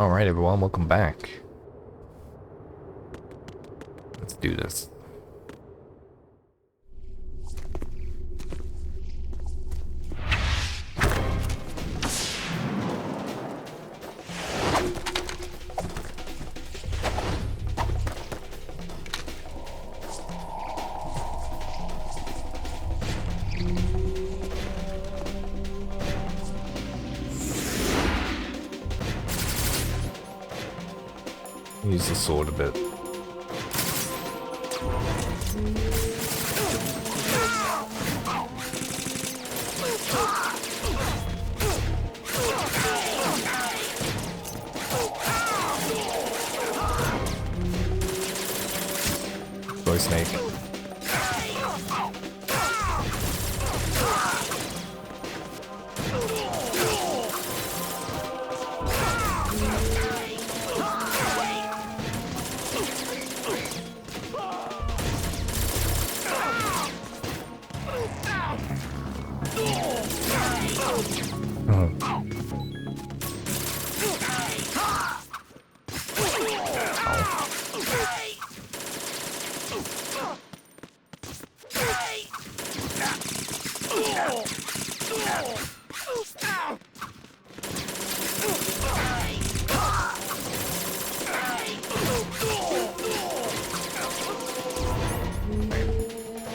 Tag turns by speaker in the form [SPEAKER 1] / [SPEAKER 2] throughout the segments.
[SPEAKER 1] Alright everyone, welcome back. Let's do this. Use the sword a bit. Go snake.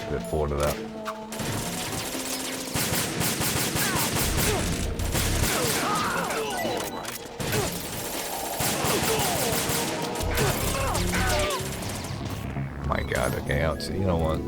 [SPEAKER 1] Bit forward of that. My god, okay, out. You know what?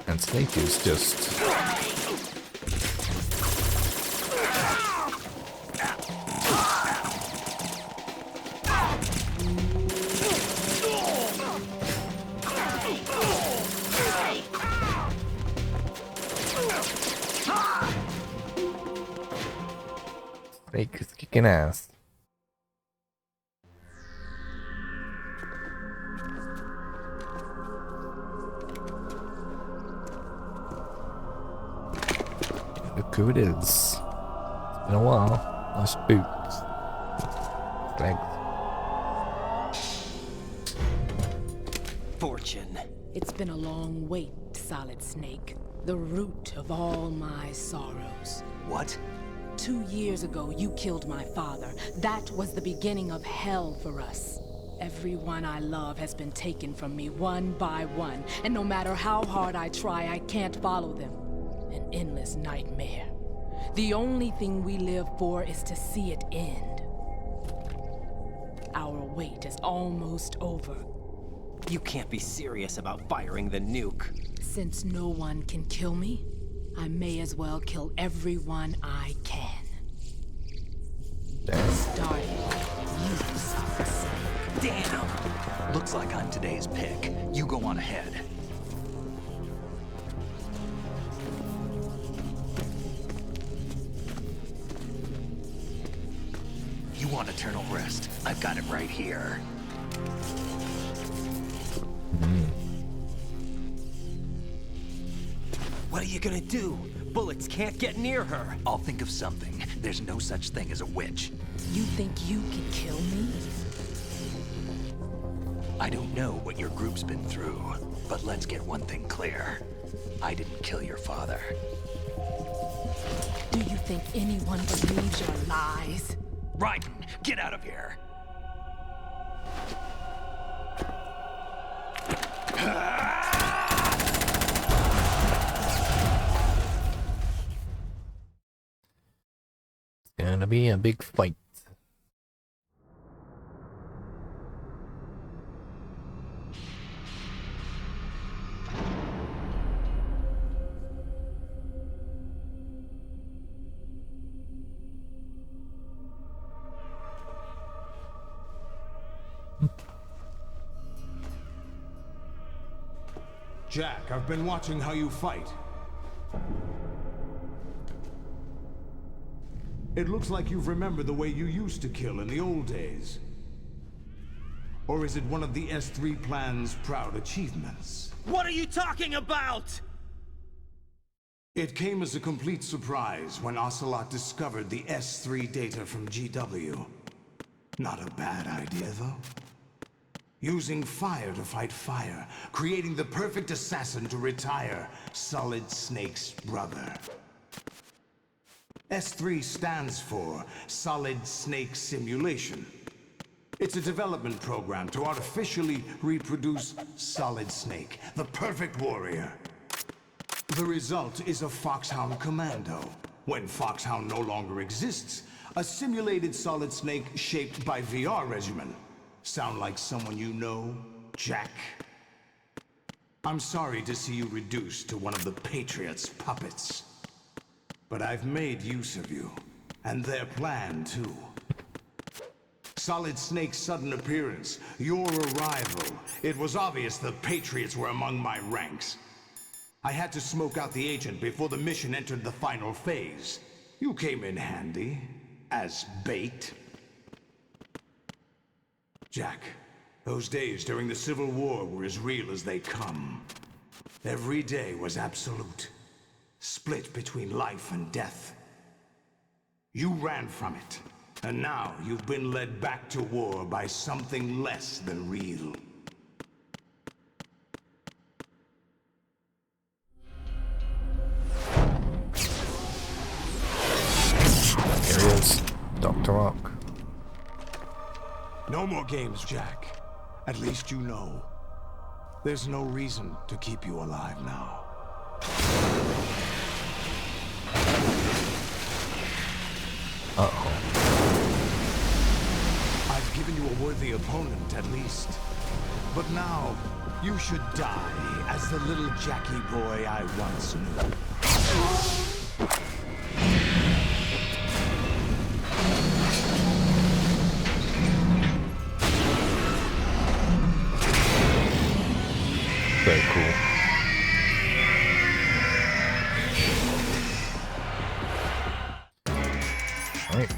[SPEAKER 1] And Snake is just... Snake is kicking ass. Look who it is. It's been a while. Nice boots. Legs.
[SPEAKER 2] Fortune.
[SPEAKER 3] It's been a long wait, Solid Snake. The root of all my sorrows.
[SPEAKER 2] What?
[SPEAKER 3] 2 years ago, you killed my father. That was the beginning of hell for us. Everyone I love has been taken from me one by one, and no matter how hard I try, I can't follow them. An endless nightmare. The only thing we live for is to see it end. Our wait is almost over.
[SPEAKER 2] You can't be serious about firing the nuke.
[SPEAKER 3] Since no one can kill me, I may as well kill everyone I can.
[SPEAKER 1] Damn.
[SPEAKER 3] Starting with you, Solid Snake.
[SPEAKER 4] Damn! Looks like I'm today's pick. You go on ahead. You want eternal rest? I've got it right here.
[SPEAKER 2] What are you gonna do? Bullets can't get near her.
[SPEAKER 4] I'll think of something. There's no such thing as a witch.
[SPEAKER 3] You think you can kill me?
[SPEAKER 4] I don't know what your group's been through, but let's get one thing clear. I didn't kill your father.
[SPEAKER 3] Do you think anyone believes your lies?
[SPEAKER 4] Raiden, get out of here!
[SPEAKER 1] It's gonna be a big fight.
[SPEAKER 5] Jack, I've been watching how you fight. It looks like you've remembered the way you used to kill in the old days. Or is it one of the S3 plan's proud achievements?
[SPEAKER 2] What are you talking about?
[SPEAKER 5] It came as a complete surprise when Ocelot discovered the S3 data from GW. Not a bad idea, though. Using fire to fight fire, creating the perfect assassin to retire Solid Snake's brother. S3 stands for Solid Snake Simulation. It's a development program to artificially reproduce Solid Snake, the perfect warrior. The result is a Foxhound Commando. When Foxhound no longer exists, a simulated Solid Snake shaped by VR regimen. Sound like someone you know, Jack? I'm sorry to see you reduced to one of the Patriots' puppets. But I've made use of you, and their plan too. Solid Snake's sudden appearance, your arrival, it was obvious the Patriots were among my ranks. I had to smoke out the agent before the mission entered the final phase. You came in handy, as bait. Jack, those days during the Civil War were as real as they come. Every day was absolute. Split between life and death. You ran from it, and now you've been led back to war by something less than real.
[SPEAKER 1] Here he is, Dr. Ock.
[SPEAKER 5] No more games, Jack. At least you know. There's no reason to keep you alive now.
[SPEAKER 1] Uh-oh.
[SPEAKER 5] I've given you a worthy opponent, at least. But now, you should die as the little Jackie boy I once knew.
[SPEAKER 1] Very cool. Alright.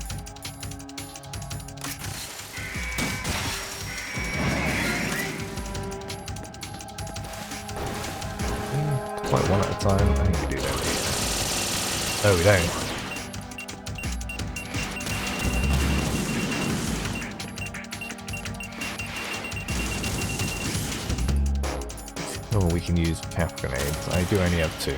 [SPEAKER 1] Quite one at a time. I think we do that. Oh, we don't. Oh, we can use path grenades. I do only have 2.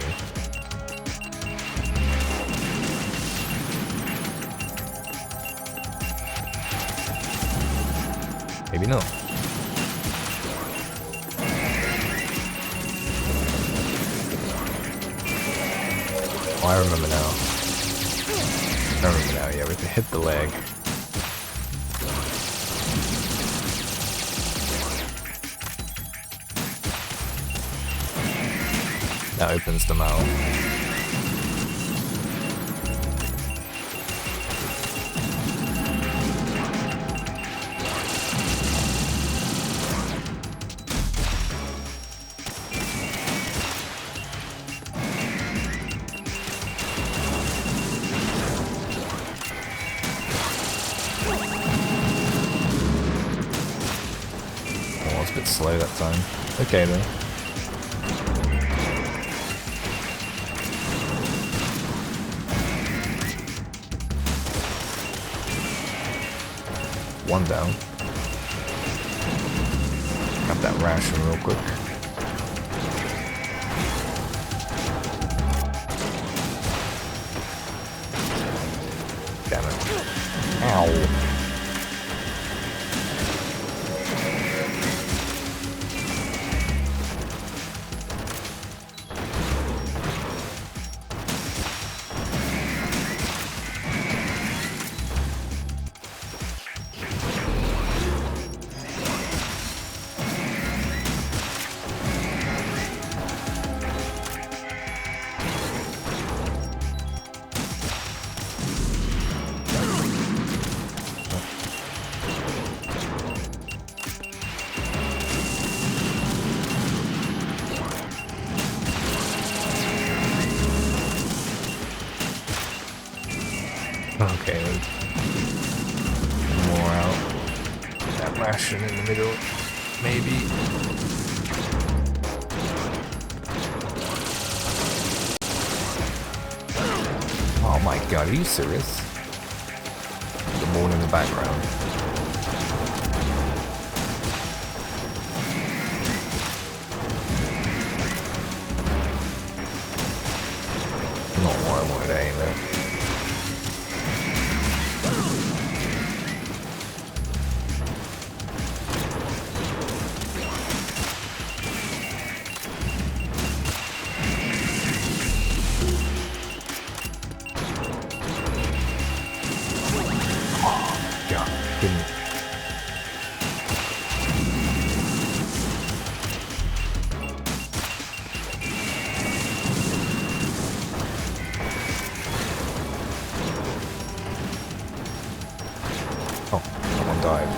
[SPEAKER 1] Maybe not. Oh, I remember now. Yeah, we have to hit the leg. That opens the mouth. Oh, it's a bit slow that time. Okay then. One down. Grab that ration real quick. Damn it. Ow. Okay, then. More out. That ration in the middle, maybe. Oh my god, are you serious? The moon in the background. Not what I wanted to aim at. Oh, someone died.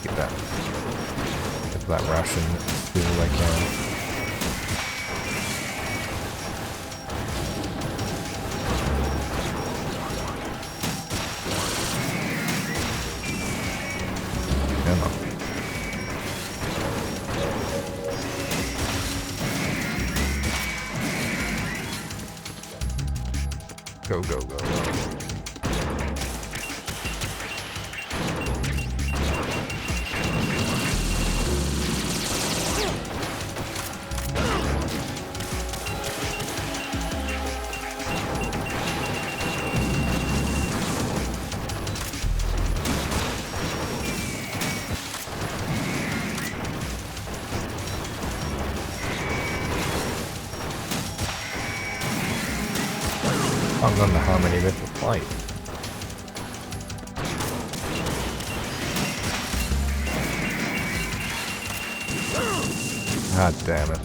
[SPEAKER 1] Get that ration as soon as I can. Go, go, go, go. I don't know how many left to fight. God damn it.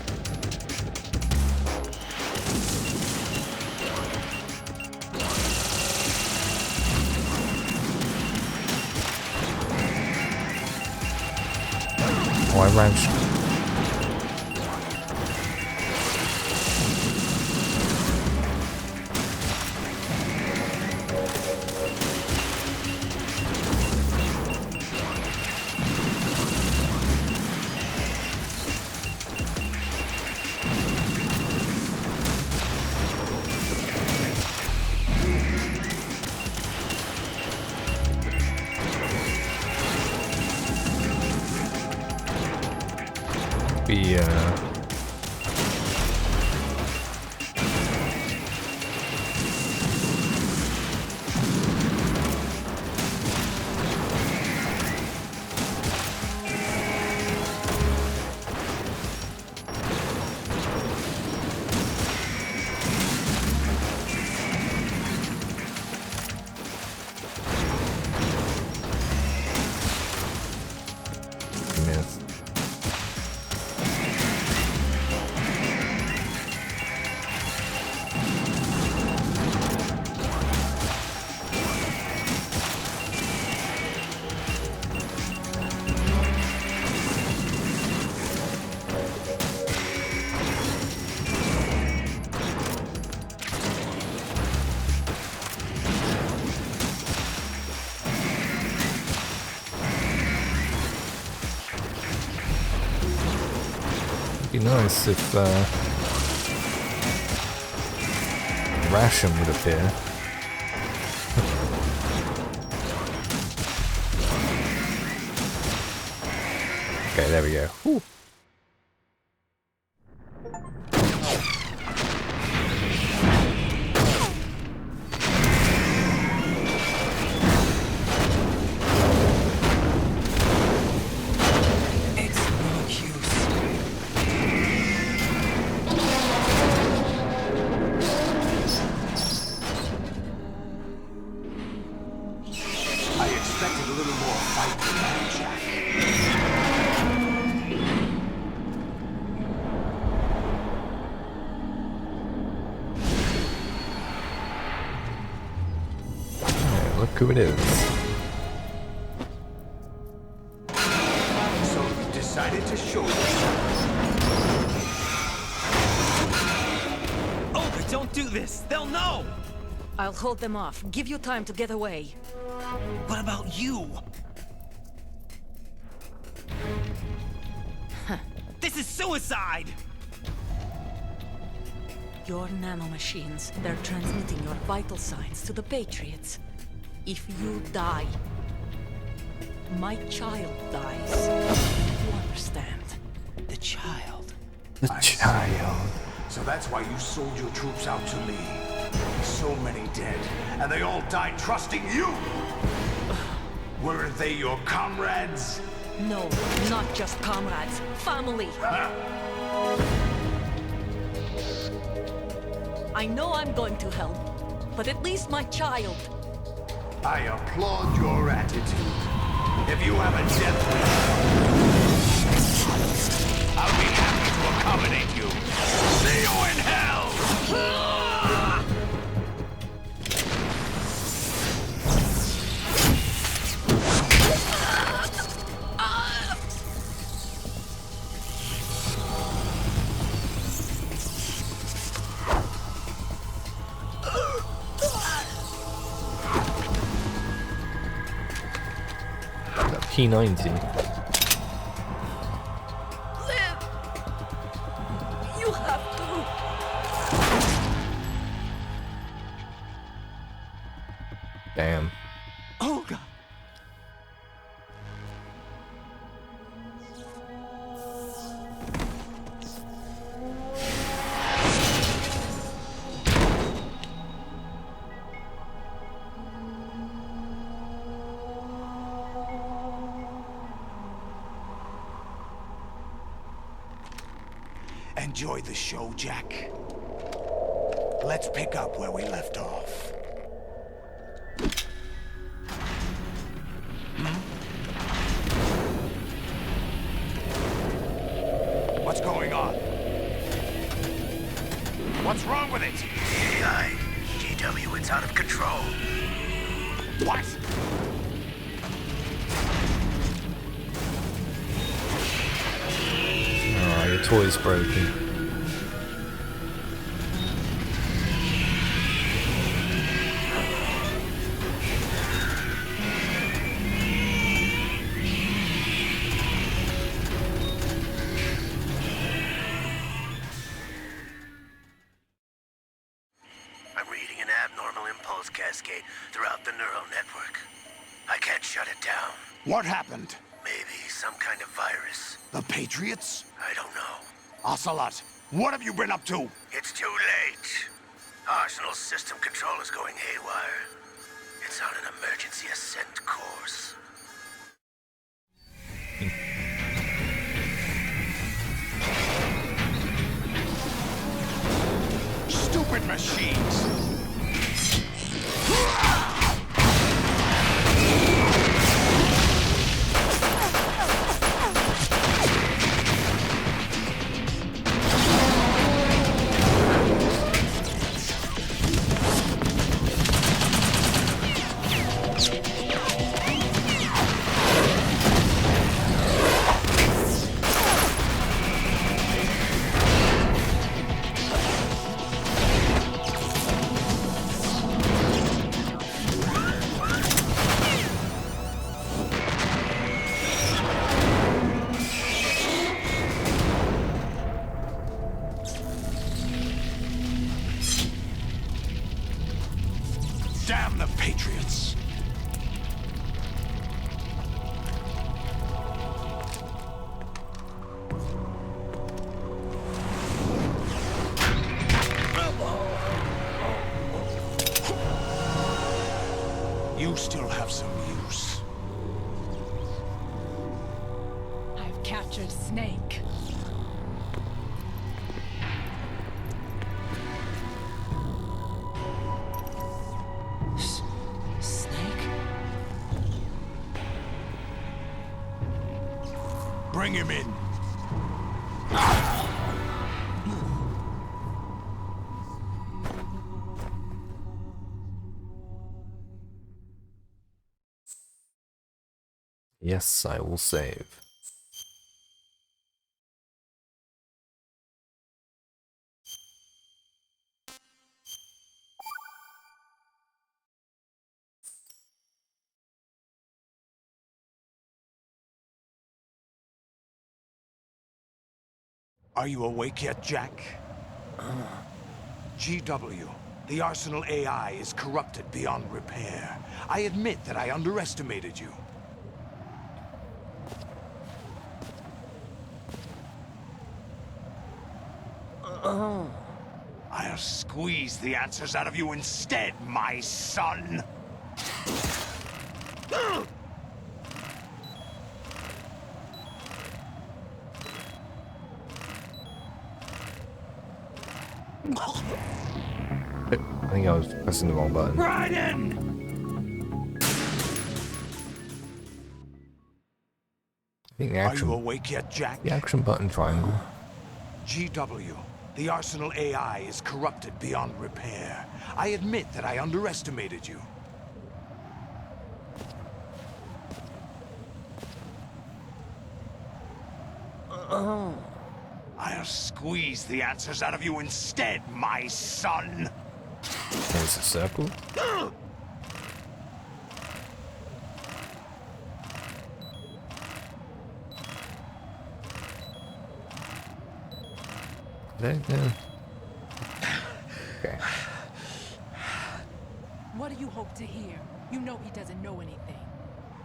[SPEAKER 1] Oh, I ran. Be missed. It'd be nice if ration would appear. Okay, there we go. Whew.
[SPEAKER 5] I expected a little more fight than that, Jack.
[SPEAKER 1] Look who it is.
[SPEAKER 5] So you decided to show yourself.
[SPEAKER 2] Oh, but don't do this! They'll know!
[SPEAKER 6] I'll hold them off. Give you time to get away.
[SPEAKER 2] What about you? This is suicide!
[SPEAKER 6] Your nanomachines, they're transmitting your vital signs to the Patriots. If you die, my child dies. You understand?
[SPEAKER 2] The child.
[SPEAKER 1] The child.
[SPEAKER 5] So that's why you sold your troops out to me. So many dead, and they all died trusting you! Weren't they your comrades?
[SPEAKER 6] No, not just comrades. Family. I know I'm going to hell, but at least my child.
[SPEAKER 5] I applaud your attitude. If you have a death wish, I'll be happy to accommodate you. See you in hell!
[SPEAKER 1] P90.
[SPEAKER 6] Live! You have to!
[SPEAKER 1] Damn.
[SPEAKER 2] Oh, God.
[SPEAKER 5] Enjoy the show, Jack. Let's pick up where we left off. What's going on? What's wrong with it?
[SPEAKER 4] AI, GW, it's out of control.
[SPEAKER 5] What?
[SPEAKER 1] Oh, your toy's broken.
[SPEAKER 4] I'm reading an abnormal impulse cascade throughout the neural network. I can't shut it down.
[SPEAKER 5] What happened?
[SPEAKER 4] Maybe some kind of virus.
[SPEAKER 5] The Patriots?
[SPEAKER 4] I don't know.
[SPEAKER 5] Ocelot, what have you been up to?
[SPEAKER 4] It's too late. Arsenal's system control is going haywire. It's on an emergency ascent course.
[SPEAKER 5] Stupid machines! Damn the Patriots! You still have some use.
[SPEAKER 3] I've captured Snake.
[SPEAKER 6] Snake?
[SPEAKER 5] Bring him in.
[SPEAKER 1] Yes, I will save.
[SPEAKER 5] Are you awake yet, Jack? GW, the Arsenal AI is corrupted beyond repair. I admit that I underestimated you. I'll squeeze the answers out of you instead, my son!
[SPEAKER 1] I think I was pressing the wrong button.
[SPEAKER 5] Raiden!
[SPEAKER 1] I think
[SPEAKER 5] Are you awake yet, Jack?
[SPEAKER 1] the action button triangle.
[SPEAKER 5] GW, the Arsenal AI is corrupted beyond repair. I admit that I underestimated you. I'll squeeze the answers out of you instead, my son!
[SPEAKER 1] Oh, it's a circle? There. Okay.
[SPEAKER 3] What do you hope to hear? You know he doesn't know anything.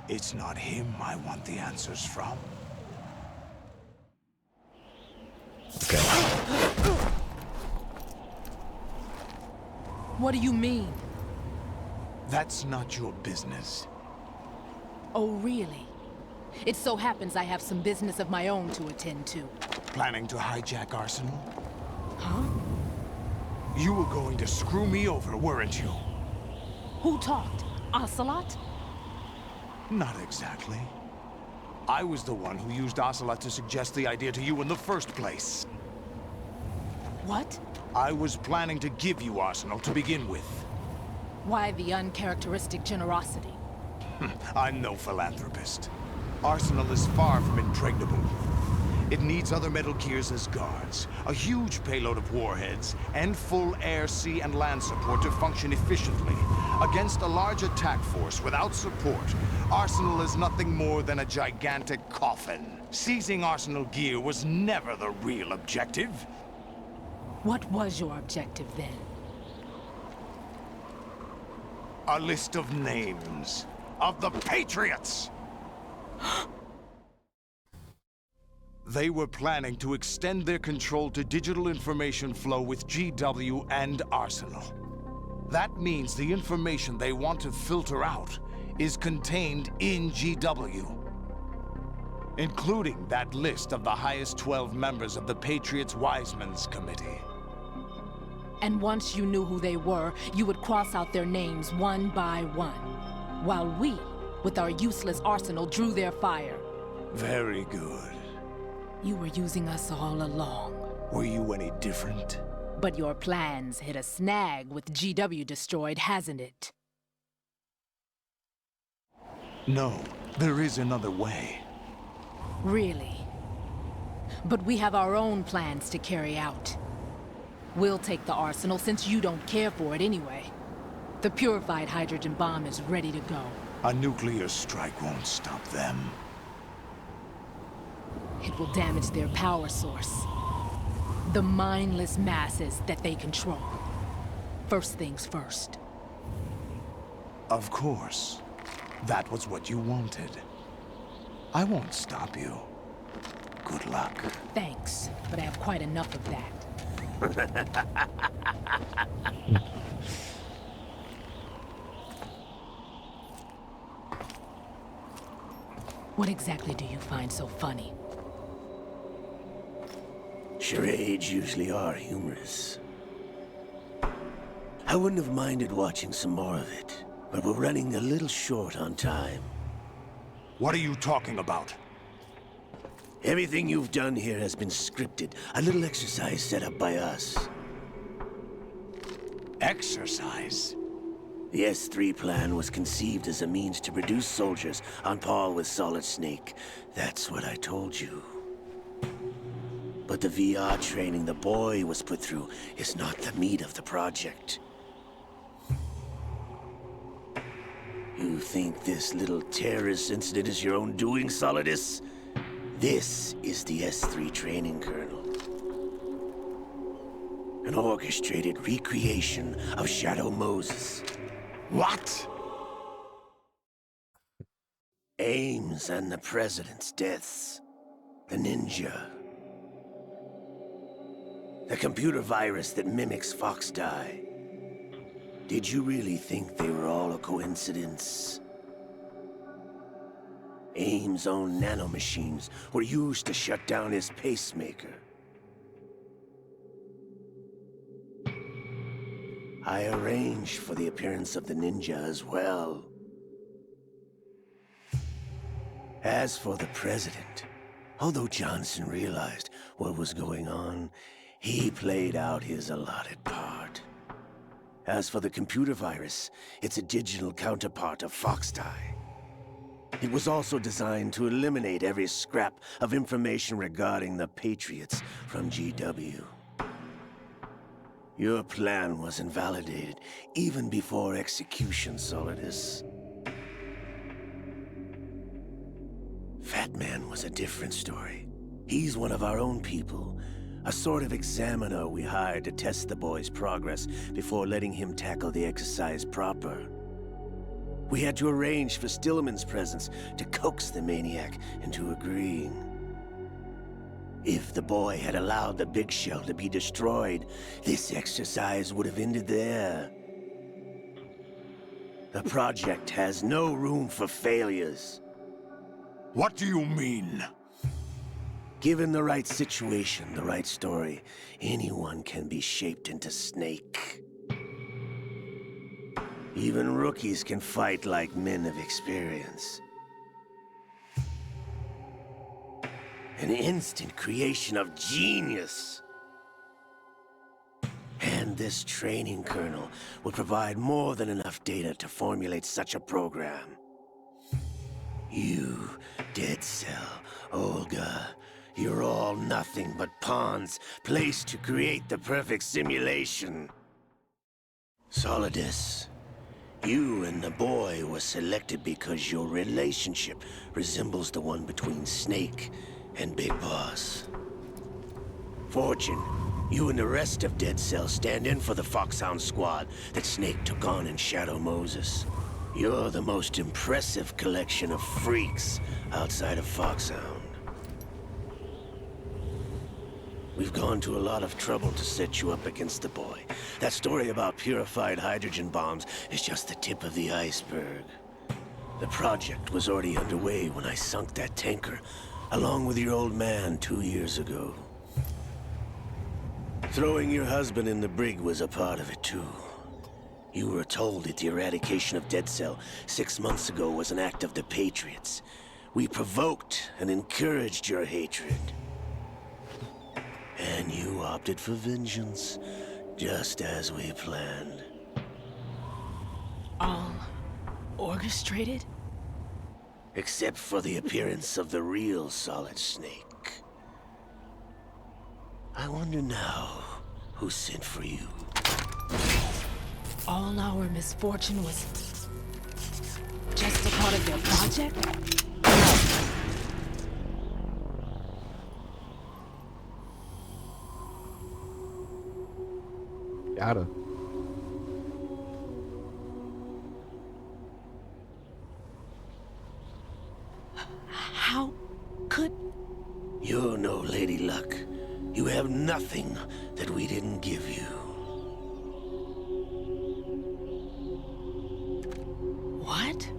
[SPEAKER 5] It's not him I want the answers from.
[SPEAKER 1] Okay.
[SPEAKER 3] What do you mean?
[SPEAKER 5] That's not your business.
[SPEAKER 3] Oh, really? It so happens I have some business of my own to attend to.
[SPEAKER 5] Planning to hijack Arsenal?
[SPEAKER 3] Huh?
[SPEAKER 5] You were going to screw me over, weren't you?
[SPEAKER 3] Who talked? Ocelot?
[SPEAKER 5] Not exactly. I was the one who used Ocelot to suggest the idea to you in the first place.
[SPEAKER 3] What?
[SPEAKER 5] I was planning to give you Arsenal to begin with.
[SPEAKER 3] Why the uncharacteristic generosity?
[SPEAKER 5] I'm no philanthropist. Arsenal is far from impregnable. It needs other Metal Gears as guards, a huge payload of warheads, and full air, sea, and land support to function efficiently. Against a large attack force without support, Arsenal is nothing more than a gigantic coffin. Seizing Arsenal gear was never the real objective.
[SPEAKER 3] What was your objective then?
[SPEAKER 5] A list of names of the Patriots! They were planning to extend their control to digital information flow with GW and Arsenal. That means the information they want to filter out is contained in GW, including that list of the highest 12 members of the Patriots Wiseman's Committee.
[SPEAKER 3] And once you knew who they were, you would cross out their names one by one, while we, with our useless arsenal, drew their fire.
[SPEAKER 5] Very good.
[SPEAKER 3] You were using us all along.
[SPEAKER 5] Were you any different?
[SPEAKER 3] But your plans hit a snag with GW destroyed, hasn't it?
[SPEAKER 5] No, there is another way.
[SPEAKER 3] Really? But we have our own plans to carry out. We'll take the arsenal since you don't care for it anyway. The purified hydrogen bomb is ready to go.
[SPEAKER 5] A nuclear strike won't stop them.
[SPEAKER 3] It will damage their power source. The mindless masses that they control. First things first.
[SPEAKER 5] Of course. That was what you wanted. I won't stop you. Good luck.
[SPEAKER 3] Thanks, but I have quite enough of that. What exactly do you find so funny?
[SPEAKER 4] Charades usually are humorous. I wouldn't have minded watching some more of it, but we're running a little short on time.
[SPEAKER 5] What are you talking about?
[SPEAKER 4] Everything you've done here has been scripted, a little exercise set up by us.
[SPEAKER 5] Exercise?
[SPEAKER 4] The S3 plan was conceived as a means to produce soldiers on par with Solid Snake. That's what I told you. But the VR training the boy was put through is not the meat of the project. You think this little terrorist incident is your own doing, Solidus? This is the S3 training kernel. An orchestrated recreation of Shadow Moses.
[SPEAKER 5] What?
[SPEAKER 4] Ames and the President's deaths. The ninja. The computer virus that mimics Foxdie. Did you really think they were all a coincidence? Ames' own nanomachines were used to shut down his pacemaker. I arranged for the appearance of the ninja as well. As for the President, although Johnson realized what was going on, he played out his allotted part. As for the computer virus, it's a digital counterpart of Foxdie. It was also designed to eliminate every scrap of information regarding the Patriots from GW. Your plan was invalidated even before execution, Solidus. Fat Man was a different story. He's one of our own people. A sort of examiner we hired to test the boy's progress before letting him tackle the exercise proper. We had to arrange for Stillman's presence to coax the maniac into agreeing. If the boy had allowed the big shell to be destroyed, this exercise would have ended there. The project has no room for failures.
[SPEAKER 5] What do you mean?
[SPEAKER 4] Given the right situation, the right story, anyone can be shaped into Snake. Even rookies can fight like men of experience. An instant creation of genius. And this training kernel will provide more than enough data to formulate such a program. You, Dead Cell, Olga, you're all nothing but pawns placed to create the perfect simulation. Solidus, you and the boy were selected because your relationship resembles the one between Snake and Big Boss. Fortune, you and the rest of Dead Cell stand in for the Foxhound squad that Snake took on in Shadow Moses. You're the most impressive collection of freaks outside of Foxhound. We've gone to a lot of trouble to set you up against the boy. That story about purified hydrogen bombs is just the tip of the iceberg. The project was already underway when I sunk that tanker, along with your old man 2 years ago. Throwing your husband in the brig was a part of it too. You were told that the eradication of Dead Cell 6 months ago was an act of the Patriots. We provoked and encouraged your hatred. And you opted for vengeance, just as we planned.
[SPEAKER 3] All orchestrated?
[SPEAKER 4] Except for the appearance of the real Solid Snake. I wonder now who sent for you.
[SPEAKER 3] All our misfortune was just a part of their project?
[SPEAKER 1] Gotta.
[SPEAKER 3] How could...
[SPEAKER 4] You're no Lady Luck. You have nothing that we didn't give you.
[SPEAKER 3] What?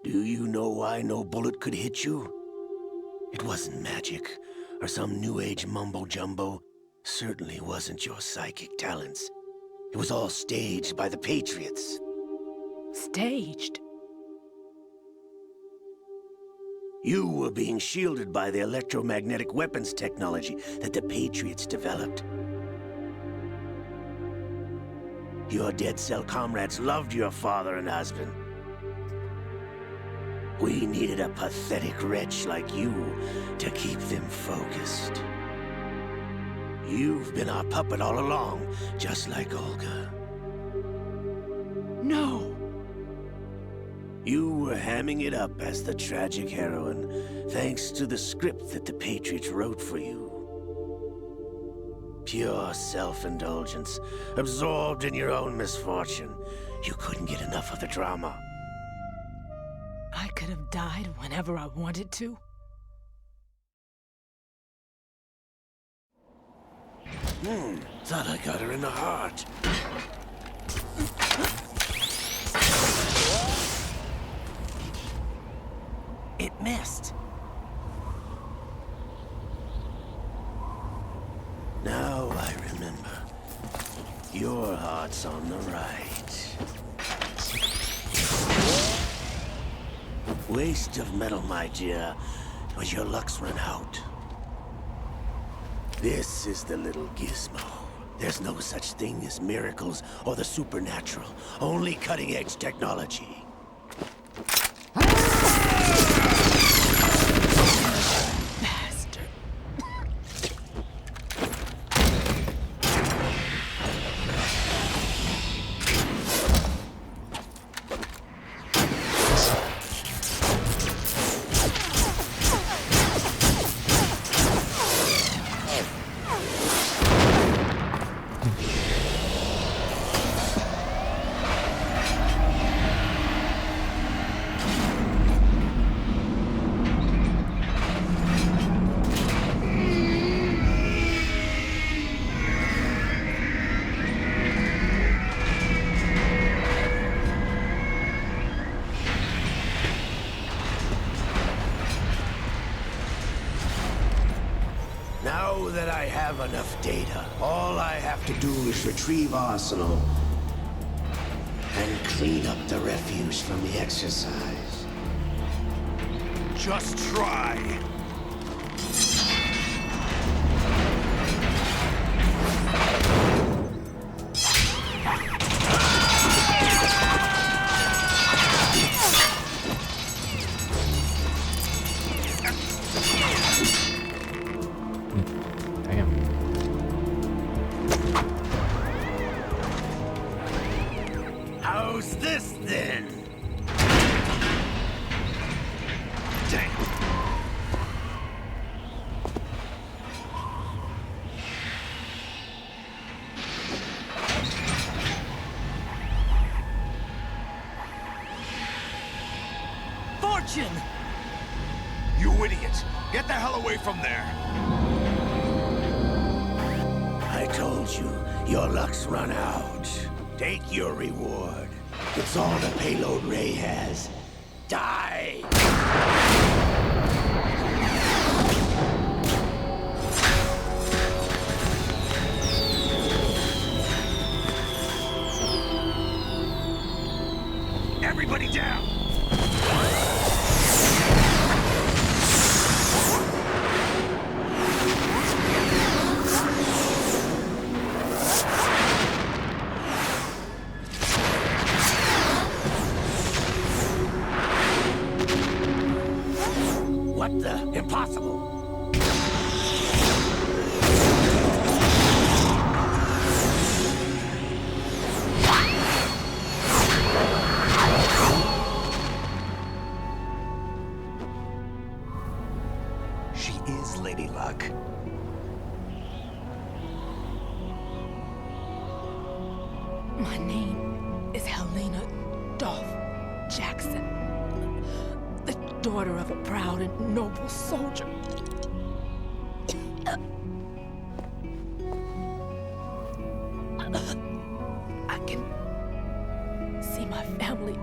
[SPEAKER 4] Do you know why no bullet could hit you? It wasn't magic, or some new age mumbo-jumbo. Certainly wasn't your psychic talents. It was all staged by the Patriots.
[SPEAKER 3] Staged?
[SPEAKER 4] You were being shielded by the electromagnetic weapons technology that the Patriots developed. Your dead cell comrades loved your father and husband. We needed a pathetic wretch like you to keep them focused. You've been our puppet all along, just like Olga.
[SPEAKER 3] No!
[SPEAKER 4] You were hamming it up as the tragic heroine, thanks to the script that the Patriots wrote for you. Pure self-indulgence, absorbed in your own misfortune. You couldn't get enough of the drama.
[SPEAKER 3] I could have died whenever I wanted to.
[SPEAKER 4] Thought I got her in the heart.
[SPEAKER 2] It missed.
[SPEAKER 4] Now I remember. Your heart's on the right. Waste of metal, my dear, but your luck's run out. This is the little gizmo. There's no such thing as miracles or the supernatural, only cutting-edge technology.
[SPEAKER 3] Bastard.
[SPEAKER 4] Now that I have enough data, all I have to do is retrieve Arsenal and clean up the refuse from the exercise.
[SPEAKER 5] Just try.
[SPEAKER 1] Damn.
[SPEAKER 4] How's this then? Damn.
[SPEAKER 2] Fortune!
[SPEAKER 5] You idiot! Get the hell away from there!
[SPEAKER 4] I told you, your luck's run out. Take your reward. It's all the payload Ray has. Die!
[SPEAKER 5] Everybody down!
[SPEAKER 4] What the? Impossible!
[SPEAKER 5] She is Lady Luck.
[SPEAKER 3] My name is Helena Dolph Jackson. The daughter of a proud and noble soldier. I can see my family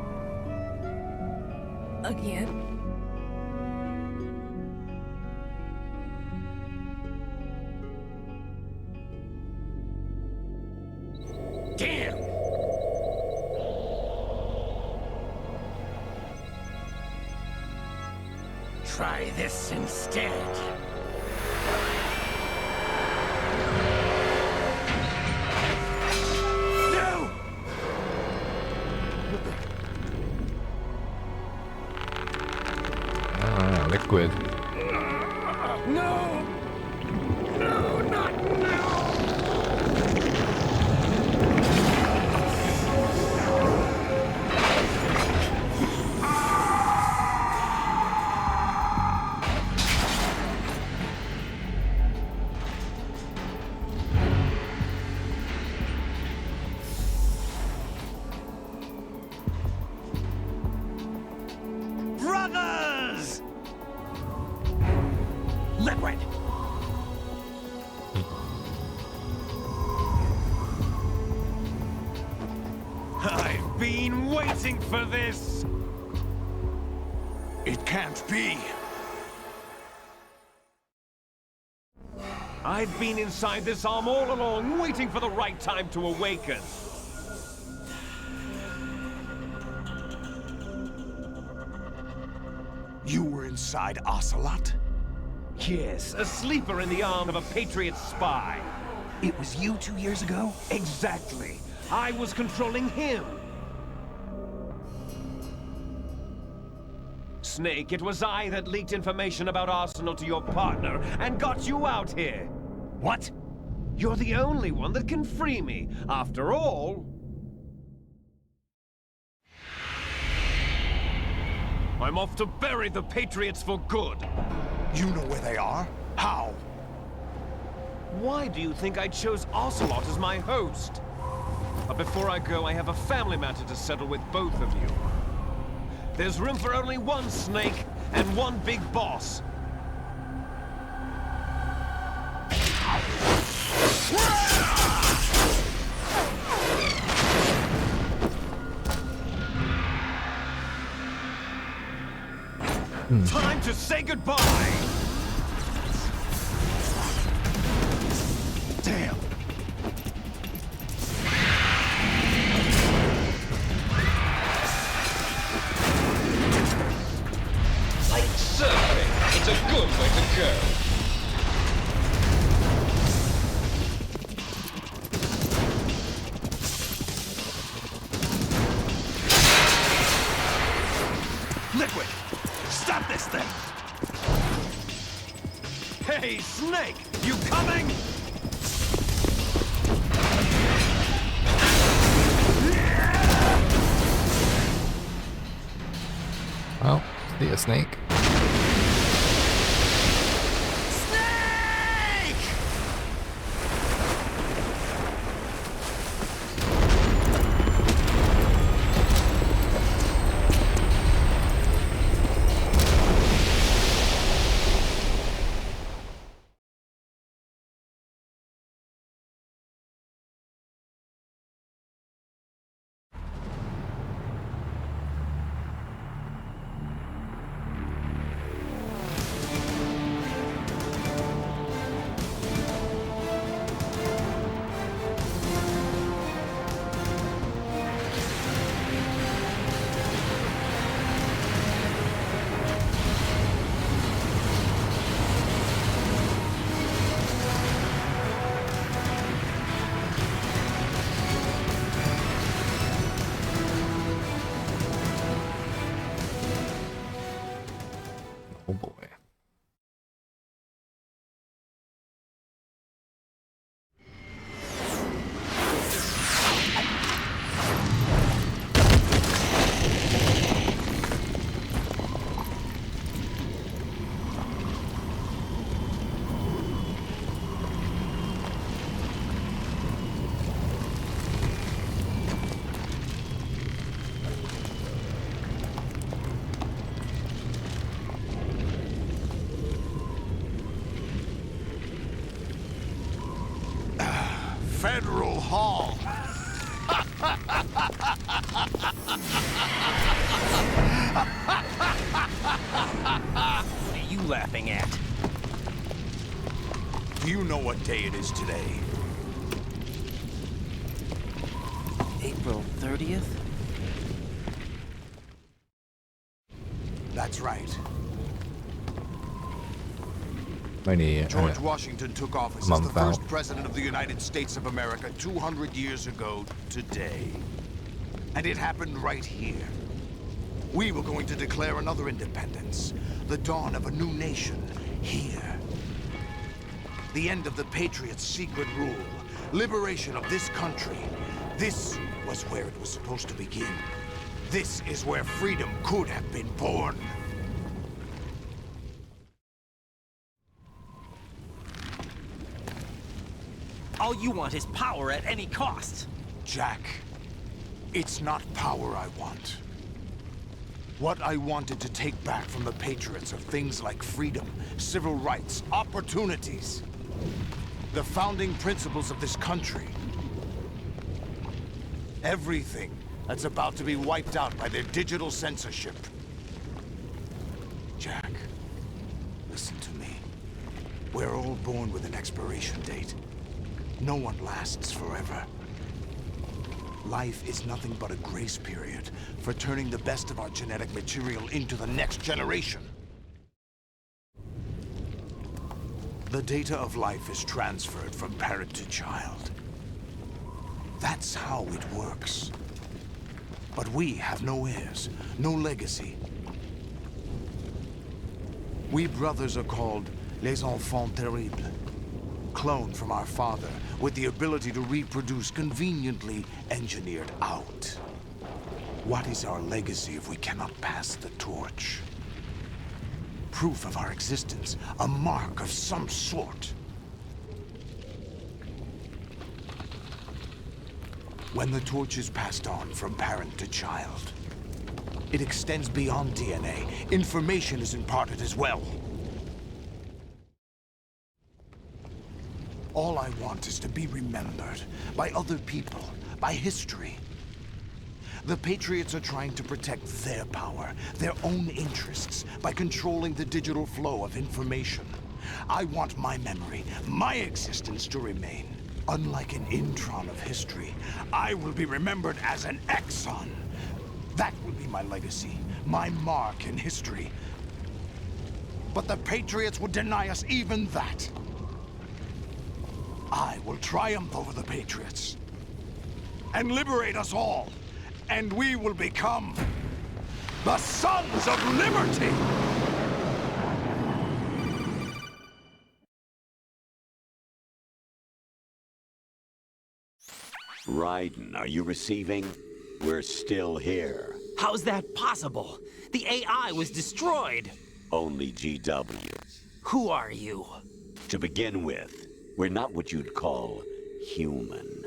[SPEAKER 3] again.
[SPEAKER 4] Damn! Try
[SPEAKER 2] this instead. No!
[SPEAKER 1] Ah, liquid.
[SPEAKER 2] No! No, not now! Brothers! Liquid! I've been waiting for this!
[SPEAKER 5] It can't be.
[SPEAKER 2] I've been inside this arm all along, waiting for the right time to awaken.
[SPEAKER 5] You were inside Ocelot?
[SPEAKER 2] Yes, a sleeper in the arm of a Patriot spy.
[SPEAKER 5] It was you 2 years ago?
[SPEAKER 2] Exactly. I was controlling him. Snake, it was I that leaked information about Arsenal to your partner and got you out here.
[SPEAKER 5] What?
[SPEAKER 2] You're the only one that can free me. After all... I'm off to bury the Patriots for good.
[SPEAKER 5] You know where they are? How?
[SPEAKER 2] Why do you think I chose Ocelot as my host? But before I go, I have a family matter to settle with both of you. There's room for only one Snake and one big boss. Time to say goodbye!
[SPEAKER 5] Damn.
[SPEAKER 7] Like surfing, it's a good way to go.
[SPEAKER 5] Liquid! Stop this thing!
[SPEAKER 2] Hey, Snake! You coming?
[SPEAKER 1] Well, see ya, Snake. Oh boy.
[SPEAKER 5] Federal Hall.
[SPEAKER 2] What are you laughing at?
[SPEAKER 5] Do you know what day it is today?
[SPEAKER 2] April 30th?
[SPEAKER 5] That's right.
[SPEAKER 1] Only
[SPEAKER 5] George Washington took office as
[SPEAKER 1] month
[SPEAKER 5] the first
[SPEAKER 1] out.
[SPEAKER 5] president of the United States of America 200 years ago today. And it happened right here. We were going to declare another independence, the dawn of a new nation, here. The end of the Patriots' secret rule, liberation of this country. This was where it was supposed to begin. This is where freedom could have been born.
[SPEAKER 8] All you want is power at any cost.
[SPEAKER 5] Jack, it's not power I want. What I wanted to take back from the Patriots are things like freedom, civil rights, opportunities. The founding principles of this country. Everything that's about to be wiped out by their digital censorship. Jack, listen to me. We're all born with an expiration date. No one lasts forever. Life is nothing but a grace period for turning the best of our genetic material into the next generation. The data of life is transferred from parent to child. That's how it works. But we have no heirs, no legacy. We brothers are called les enfants terribles. Cloned from our father, with the ability to reproduce conveniently engineered out. What is our legacy if we cannot pass the torch? Proof of our existence, a mark of some sort. When the torch is passed on from parent to child, it extends beyond DNA. Information is imparted as well. All I want is to be remembered by other people, by history. The Patriots are trying to protect their power, their own interests, by controlling the digital flow of information. I want my memory, my existence to remain. Unlike an intron of history, I will be remembered as an exon. That will be my legacy, my mark in history. But the Patriots would deny us even that. I will triumph over the Patriots and liberate us all, and we will become the Sons of Liberty!
[SPEAKER 9] Raiden, are you receiving? We're still here.
[SPEAKER 8] How's that possible? The AI was destroyed.
[SPEAKER 9] Only GW.
[SPEAKER 8] Who are you?
[SPEAKER 9] To begin with, we're not what you'd call human.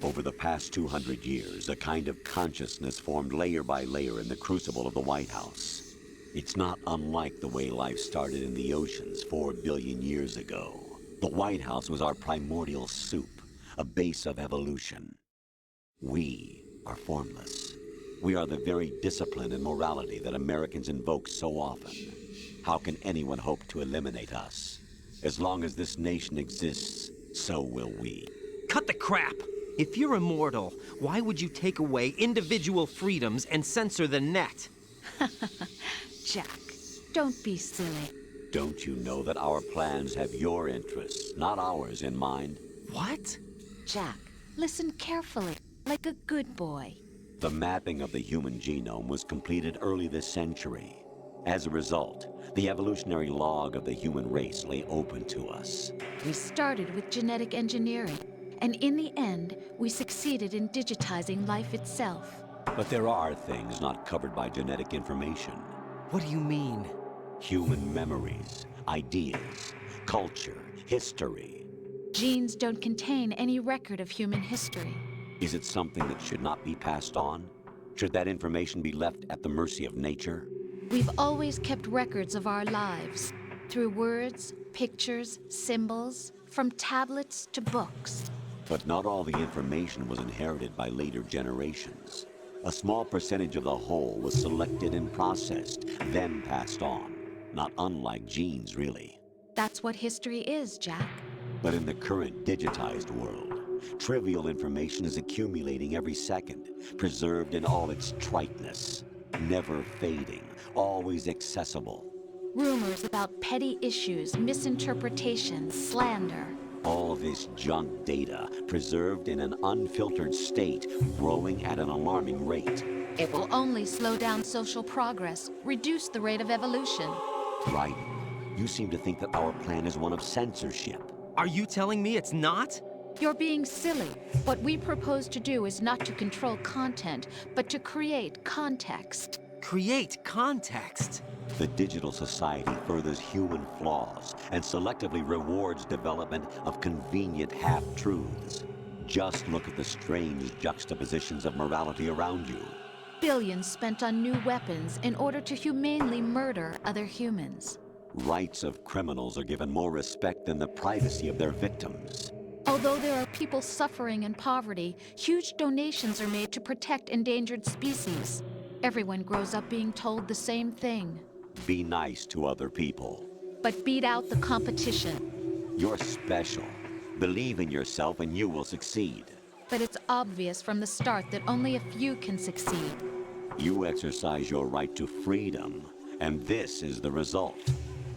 [SPEAKER 9] Over the past 200 years, a kind of consciousness formed layer by layer in the crucible of the White House. It's not unlike the way life started in the oceans 4 billion years ago. The White House was our primordial soup, a base of evolution. We are formless. We are the very discipline and morality that Americans invoke so often. How can anyone hope to eliminate us? As long as this nation exists, so will we.
[SPEAKER 8] Cut the crap! If you're immortal, why would you take away individual freedoms and censor the net?
[SPEAKER 10] Jack, don't be silly.
[SPEAKER 9] Don't you know that our plans have your interests, not ours, in mind?
[SPEAKER 8] What?
[SPEAKER 10] Jack, listen carefully, like a good boy.
[SPEAKER 9] The mapping of the human genome was completed early this century. As a result, the evolutionary log of the human race lay open to us.
[SPEAKER 10] We started with genetic engineering, and in the end, we succeeded in digitizing life itself.
[SPEAKER 9] But there are things not covered by genetic information.
[SPEAKER 8] What do you mean?
[SPEAKER 9] Human memories, ideas, culture, history.
[SPEAKER 10] Genes don't contain any record of human history.
[SPEAKER 9] Is it something that should not be passed on? Should that information be left at the mercy of nature?
[SPEAKER 10] We've always kept records of our lives, through words, pictures, symbols, from tablets to books.
[SPEAKER 9] But not all the information was inherited by later generations. A small percentage of the whole was selected and processed, then passed on. Not unlike genes, really.
[SPEAKER 10] That's what history is, Jack.
[SPEAKER 9] But in the current digitized world, trivial information is accumulating every second, preserved in all its triteness, never fading, always accessible.
[SPEAKER 10] Rumors about petty issues, misinterpretations, slander.
[SPEAKER 9] All this junk data, preserved in an unfiltered state, growing at an alarming rate.
[SPEAKER 10] It will only slow down social progress, reduce the rate of evolution.
[SPEAKER 9] Right. You seem to think that our plan is one of censorship.
[SPEAKER 8] Are you telling me it's not?
[SPEAKER 10] You're being silly. What we propose to do is not to control content, but to create context.
[SPEAKER 8] Create context?
[SPEAKER 9] The digital society furthers human flaws and selectively rewards development of convenient half-truths. Just look at the strange juxtapositions of morality around you.
[SPEAKER 10] Billions spent on new weapons in order to humanely murder other humans.
[SPEAKER 9] Rights of criminals are given more respect than the privacy of their victims.
[SPEAKER 10] Although there are people suffering in poverty, huge donations are made to protect endangered species. Everyone grows up being told the same thing.
[SPEAKER 9] Be nice to other people.
[SPEAKER 10] But beat out the competition.
[SPEAKER 9] You're special. Believe in yourself and you will succeed.
[SPEAKER 10] But it's obvious from the start that only a few can succeed.
[SPEAKER 9] You exercise your right to freedom, and this is the result.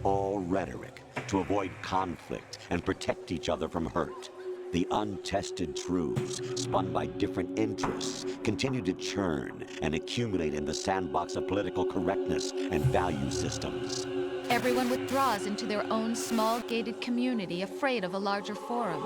[SPEAKER 9] All rhetoric to avoid conflict and protect each other from hurt. The untested truths, spun by different interests, continue to churn and accumulate in the sandbox of political correctness and value systems.
[SPEAKER 10] Everyone withdraws into their own small gated community, afraid of a larger forum.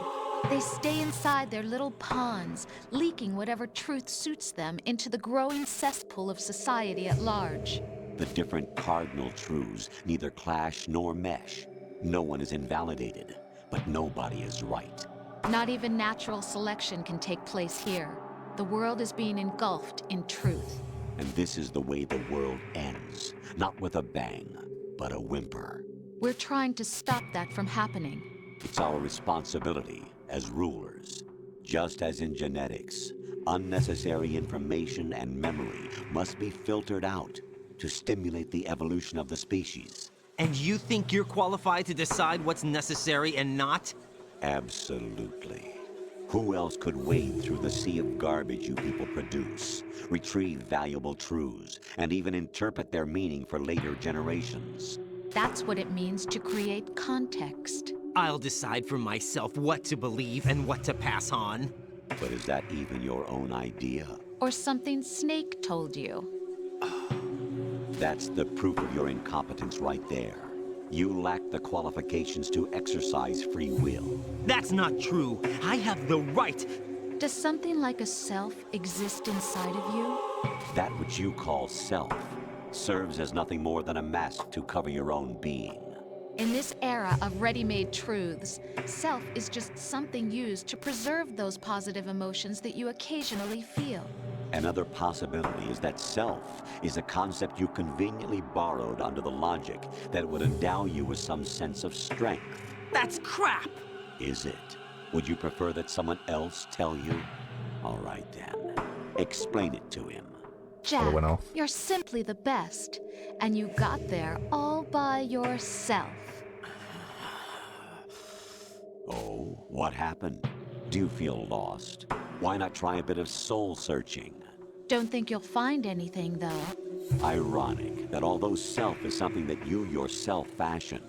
[SPEAKER 10] They stay inside their little ponds, leaking whatever truth suits them into the growing cesspool of society at large.
[SPEAKER 9] The different cardinal truths neither clash nor mesh. No one is invalidated, but nobody is right.
[SPEAKER 10] Not even natural selection can take place here. The world is being engulfed in truth.
[SPEAKER 9] And this is the way the world ends. Not with a bang, but a whimper.
[SPEAKER 10] We're trying to stop that from happening.
[SPEAKER 9] It's our responsibility as rulers. Just as in genetics, unnecessary information and memory must be filtered out to stimulate the evolution of the species.
[SPEAKER 8] And you think you're qualified to decide what's necessary and not?
[SPEAKER 9] Absolutely. Who else could wade through the sea of garbage you people produce, retrieve valuable truths, and even interpret their meaning for later generations?
[SPEAKER 10] That's what it means to create context.
[SPEAKER 8] I'll decide for myself what to believe and what to pass on.
[SPEAKER 9] But is that even your own idea?
[SPEAKER 10] Or something Snake told you?
[SPEAKER 9] That's the proof of your incompetence right there. You lack the qualifications to exercise free will.
[SPEAKER 8] That's not true. I have the right.
[SPEAKER 10] Does something like a self exist inside of you?
[SPEAKER 9] That which you call self serves as nothing more than a mask to cover your own being.
[SPEAKER 10] In this era of ready-made truths, self is just something used to preserve those positive emotions that you occasionally feel.
[SPEAKER 9] Another possibility is that self is a concept you conveniently borrowed under the logic that it would endow you with some sense of strength.
[SPEAKER 8] That's crap!
[SPEAKER 9] Is it? Would you prefer that someone else tell you? All right then. Explain it to him.
[SPEAKER 10] Jack,
[SPEAKER 1] went off.
[SPEAKER 10] you're simply the best, and you got there all by yourself.
[SPEAKER 9] Oh, what happened? Do you feel lost? Why not try a bit of soul searching?
[SPEAKER 10] Don't think you'll find anything, though.
[SPEAKER 9] Ironic that although self is something that you yourself fashioned,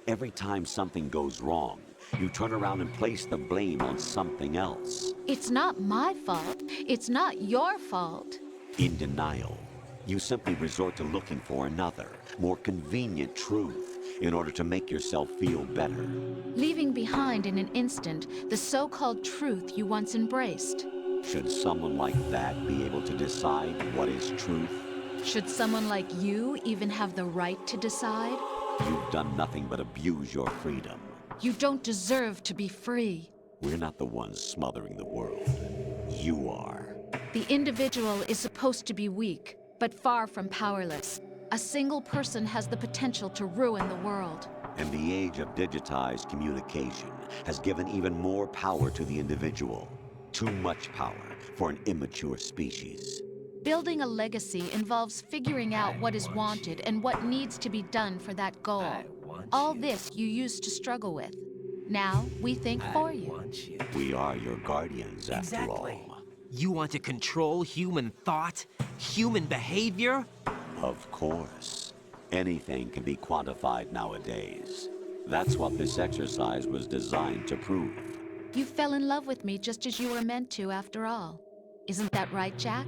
[SPEAKER 9] every time something goes wrong, you turn around and place the blame on something else.
[SPEAKER 10] It's not my fault. It's not your fault.
[SPEAKER 9] In denial, you simply resort to looking for another, more convenient truth in order to make yourself feel better.
[SPEAKER 10] Leaving behind in an instant the so-called truth you once embraced.
[SPEAKER 9] Should someone like that be able to decide what is truth?
[SPEAKER 10] Should someone like you even have the right to decide?
[SPEAKER 9] You've done nothing but abuse your freedom.
[SPEAKER 10] You don't deserve to be free.
[SPEAKER 9] We're not the ones smothering the world. You are.
[SPEAKER 10] The individual is supposed to be weak, but far from powerless. A single person has the potential to ruin the world.
[SPEAKER 9] And the age of digitized communication has given even more power to the individual. Too much power for an immature species.
[SPEAKER 10] Building a legacy involves figuring out what is wanted and what needs to be done for that goal. All this you used to struggle with. Now, we think for you.
[SPEAKER 9] We are your guardians, after all.
[SPEAKER 8] You want to control human thought? Human behavior?
[SPEAKER 9] Of course. Anything can be quantified nowadays. That's what this exercise was designed to prove.
[SPEAKER 10] You fell in love with me just as you were meant to, after all. Isn't that right, Jack?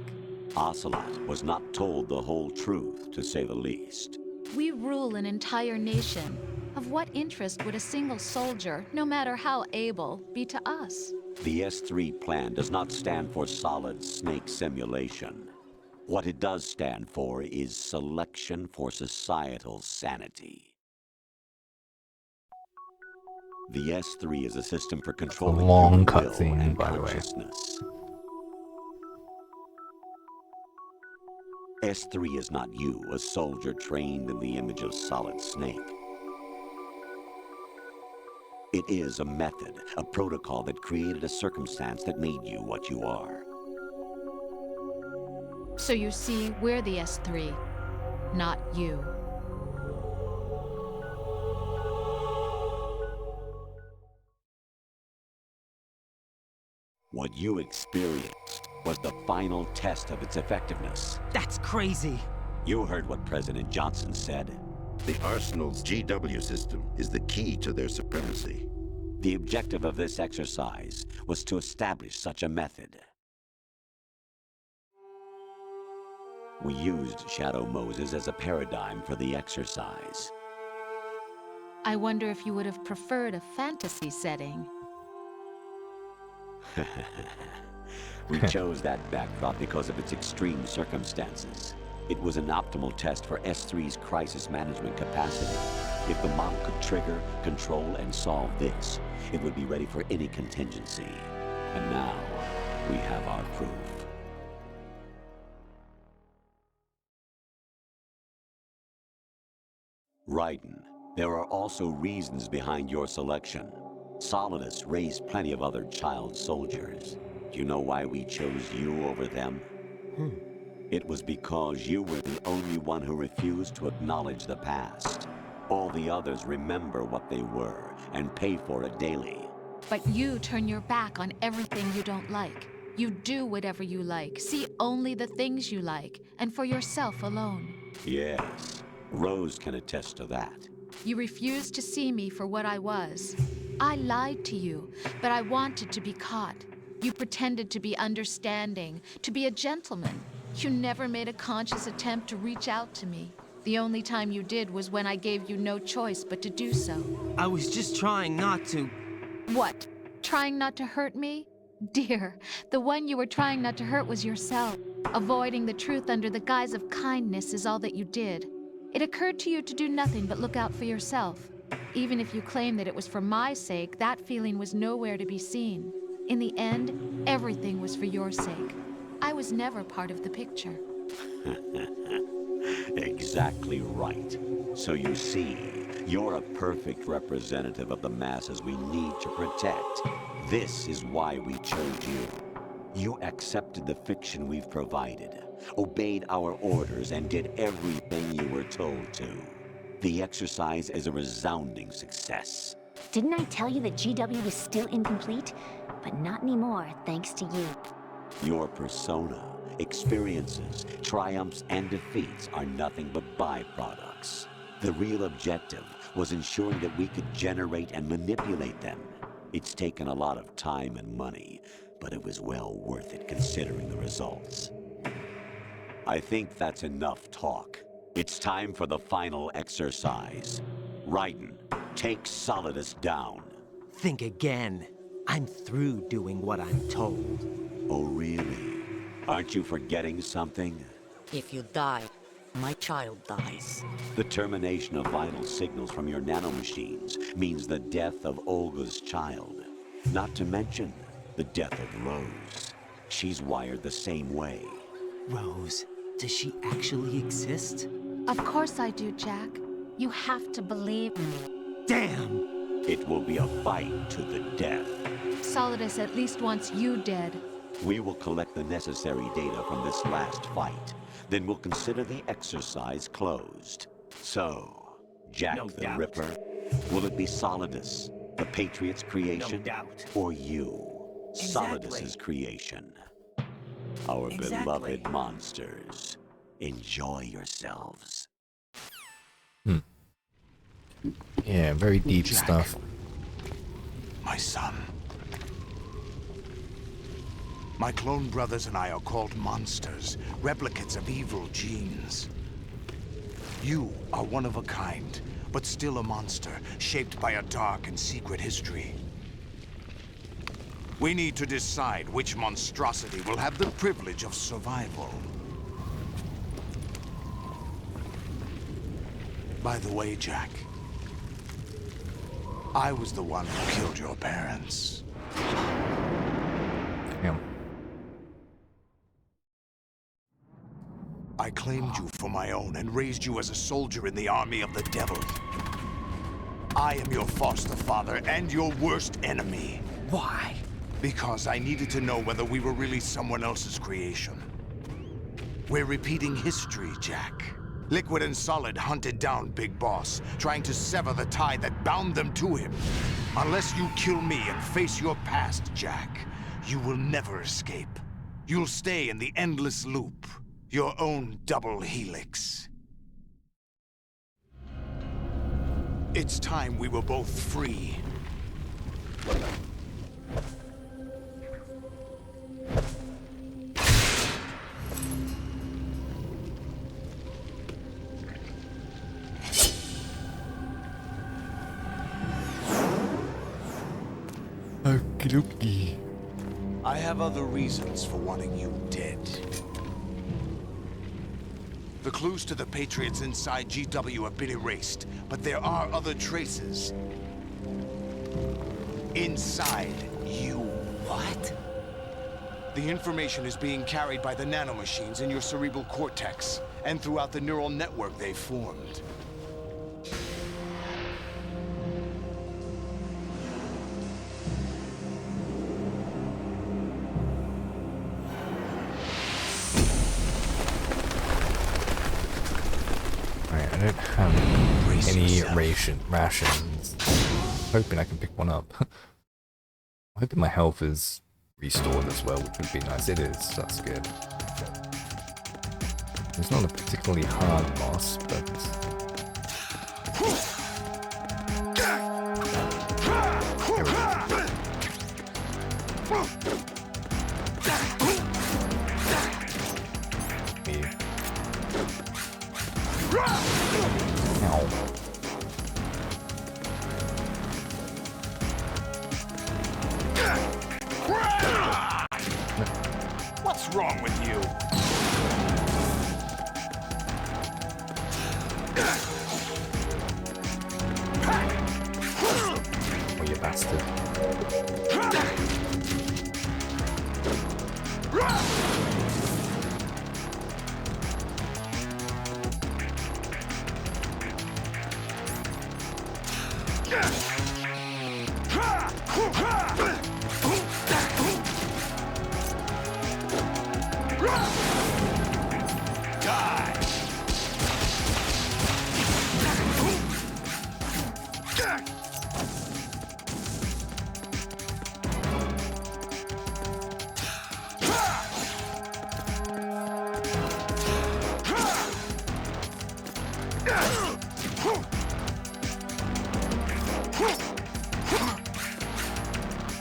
[SPEAKER 9] Ocelot was not told the whole truth, to say the least.
[SPEAKER 10] We rule an entire nation. Of what interest would a single soldier, no matter how able, be to us?
[SPEAKER 9] The S3 plan does not stand for solid snake simulation. What it does stand for is selection for societal sanity. The S3 is a system for controlling
[SPEAKER 1] long
[SPEAKER 9] human will
[SPEAKER 1] cutscene,
[SPEAKER 9] and
[SPEAKER 1] by the way.
[SPEAKER 9] consciousness. S3 is not you, a soldier trained in the image of Solid Snake. It is a method, a protocol that created a circumstance that made you what you are.
[SPEAKER 10] So you see, we're the S3, not you.
[SPEAKER 9] What you experienced was the final test of its effectiveness.
[SPEAKER 8] That's crazy.
[SPEAKER 9] You heard what President Johnson said.
[SPEAKER 11] The Arsenal's GW system is the key to their supremacy.
[SPEAKER 9] The objective of this exercise was to establish such a method. We used Shadow Moses as a paradigm for the exercise.
[SPEAKER 10] I wonder if you would have preferred a fantasy setting.
[SPEAKER 9] We chose that backdrop because of its extreme circumstances. It was an optimal test for S3's crisis management capacity. If the model could trigger, control, and solve this, it would be ready for any contingency. And now, we have our proof. Raiden, there are also reasons behind your selection. Solidus raised plenty of other child soldiers. Do you know why we chose you over them? It was because you were the only one who refused to acknowledge the past. All the others remember what they were and pay for it daily.
[SPEAKER 10] But you turn your back on everything you don't like. You do whatever you like, see only the things you like, and for yourself alone.
[SPEAKER 9] Yes, Rose can attest to that.
[SPEAKER 10] You refused to see me for what I was. I lied to you, but I wanted to be caught. You pretended to be understanding, to be a gentleman. You never made a conscious attempt to reach out to me. The only time you did was when I gave you no choice but to do so.
[SPEAKER 8] I was just trying not to.
[SPEAKER 10] What? Trying not to hurt me? Dear, the one you were trying not to hurt was yourself. Avoiding the truth under the guise of kindness is all that you did. It occurred to you to do nothing but look out for yourself. Even if you claim that it was for my sake, that feeling was nowhere to be seen. In the end, everything was for your sake. I was never part of the picture.
[SPEAKER 9] Exactly right. So you see, you're a perfect representative of the masses we need to protect. This is why we chose you. You accepted the fiction we've provided, obeyed our orders, and did everything you were told to. The exercise is a resounding success.
[SPEAKER 12] Didn't I tell you that GW was still incomplete? But not anymore, thanks to you.
[SPEAKER 9] Your persona, experiences, triumphs, and defeats are nothing but byproducts. The real objective was ensuring that we could generate and manipulate them. It's taken a lot of time and money, but it was well worth it considering the results. I think that's enough talk. It's time for the final exercise. Raiden, take Solidus down.
[SPEAKER 8] Think again. I'm through doing what I'm told.
[SPEAKER 9] Oh, really? Aren't you forgetting something?
[SPEAKER 13] If you die, my child dies.
[SPEAKER 9] The termination of vital signals from your nanomachines means the death of Olga's child. Not to mention the death of Rose. She's wired the same way.
[SPEAKER 8] Rose, does she actually exist?
[SPEAKER 10] Of course I do, Jack. You have to believe me.
[SPEAKER 8] Damn!
[SPEAKER 9] It will be a fight to the death.
[SPEAKER 10] Solidus at least wants you dead.
[SPEAKER 9] We will collect the necessary data from this last fight. Then we'll consider the exercise closed. So, Jack the Ripper, will it be Solidus, the Patriot's creation? Or you, Solidus's creation? Our beloved monsters, enjoy yourselves.
[SPEAKER 1] Yeah, very deep
[SPEAKER 5] Jack,
[SPEAKER 1] stuff.
[SPEAKER 5] my son. My clone brothers and I are called monsters, replicates of evil genes. You are one of a kind, but still a monster, shaped by a dark and secret history. We need to decide which monstrosity will have the privilege of survival. By the way, Jack, I was the one who killed your parents.
[SPEAKER 1] Damn.
[SPEAKER 5] I claimed you for my own and raised you as a soldier in the army of the devil. I am your foster father and your worst enemy.
[SPEAKER 8] Why?
[SPEAKER 5] Because I needed to know whether we were really someone else's creation. We're repeating history, Jack. Liquid and Solid hunted down Big Boss, trying to sever the tie that bound them to him. Unless you kill me and face your past, Jack, you will never escape. You'll stay in the endless loop, your own double helix. It's time we were both free.
[SPEAKER 1] Okie dokie.
[SPEAKER 5] I have other reasons for wanting you dead. The clues to the Patriots inside GW have been erased, but there are other traces. Inside you.
[SPEAKER 8] What?
[SPEAKER 5] The information is being carried by the nanomachines in your cerebral cortex, and throughout the neural network they've formed.
[SPEAKER 1] Alright, I don't have any rations. Hoping I can pick one up. I'm hoping my health is restored as well, which would be nice. It is, that's good. It's not a particularly hard boss, but... Ow.
[SPEAKER 5] What's wrong with you?
[SPEAKER 1] Oh, you bastard.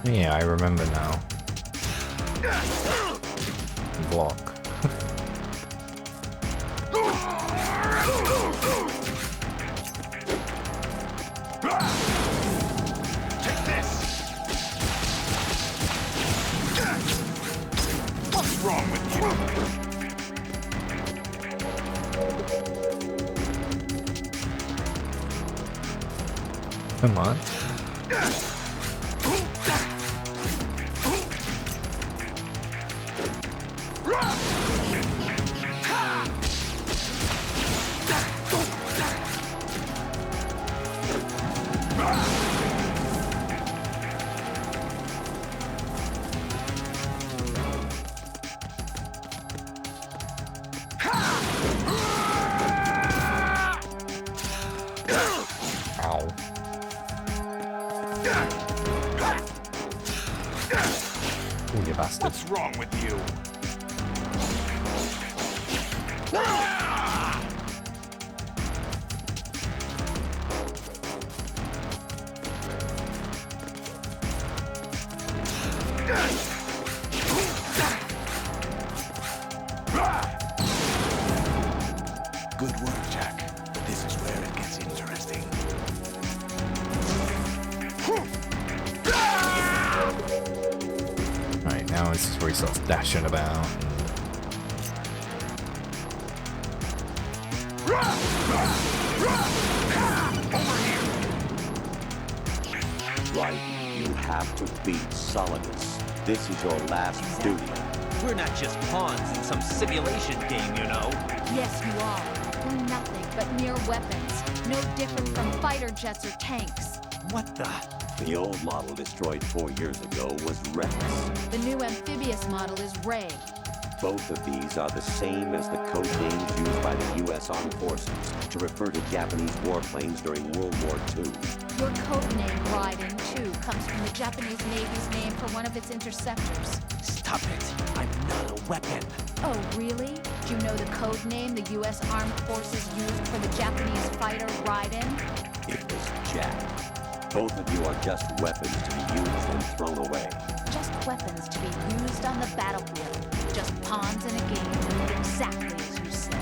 [SPEAKER 1] Yeah, I remember now. Block.
[SPEAKER 5] Take this! What's wrong with you?
[SPEAKER 1] Come on.
[SPEAKER 5] What's wrong with you?
[SPEAKER 4] Good work, Jack. This is where it gets interesting.
[SPEAKER 1] Right, now this is where he starts dashing about.
[SPEAKER 9] Right, you have to beat Solidus. This is your last duty.
[SPEAKER 8] We're not just pawns in some simulation game, you know.
[SPEAKER 10] Yes, you are. We're nothing but mere weapons. No different from fighter jets or tanks.
[SPEAKER 8] What the?
[SPEAKER 9] The old model destroyed 4 years ago was Rex.
[SPEAKER 10] The new amphibious model is Ray.
[SPEAKER 9] Both of these are the same as the code names used by the U.S. Armed Forces to refer to Japanese warplanes during World War II.
[SPEAKER 10] Your code name, Raiden, too, comes from the Japanese Navy's name for one of its interceptors.
[SPEAKER 8] Stop it. I'm not a weapon.
[SPEAKER 10] Oh, really? Do you know the code name the U.S. Armed Forces used for the Japanese fighter Raiden?
[SPEAKER 9] It was Jack. Both of you are just weapons to be used and thrown away.
[SPEAKER 10] Just weapons to be used on the battlefield. Just pawns in a game, exactly as you said.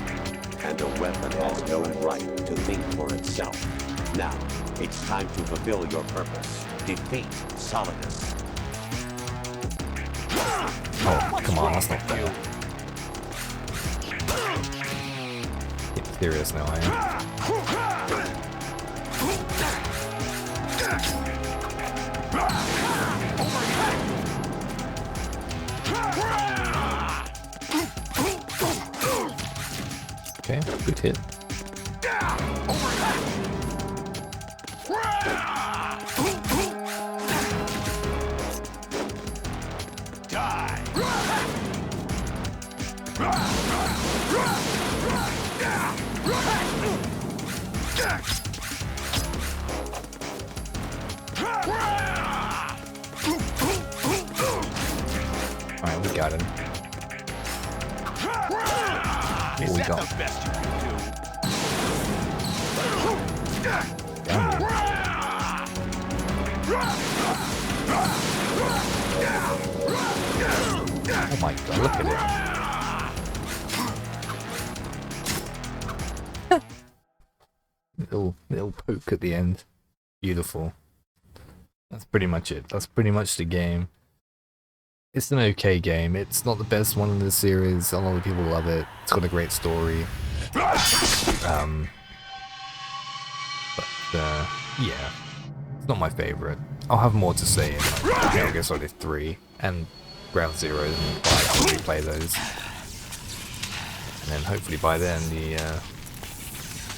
[SPEAKER 9] And a weapon has no right to think for itself. Now, it's time to fulfill your purpose. Defeat Solidus.
[SPEAKER 1] Oh, come on, that's not fair. Get serious now, I am. Okay, good hit. Alright, we got him.
[SPEAKER 2] Is
[SPEAKER 1] What we
[SPEAKER 2] that
[SPEAKER 1] got?
[SPEAKER 2] the best you can do?
[SPEAKER 1] Damn you. Oh my god, look at it. little poke at the end. Beautiful. That's pretty much it. That's pretty much the game. It's an okay game. It's not the best one in the series. A lot of people love it. It's got a great story. Yeah. It's not my favorite. I'll have more to say in like, Metal Gear Solid 3 and Ground Zero and I'll replay those. And then hopefully by then the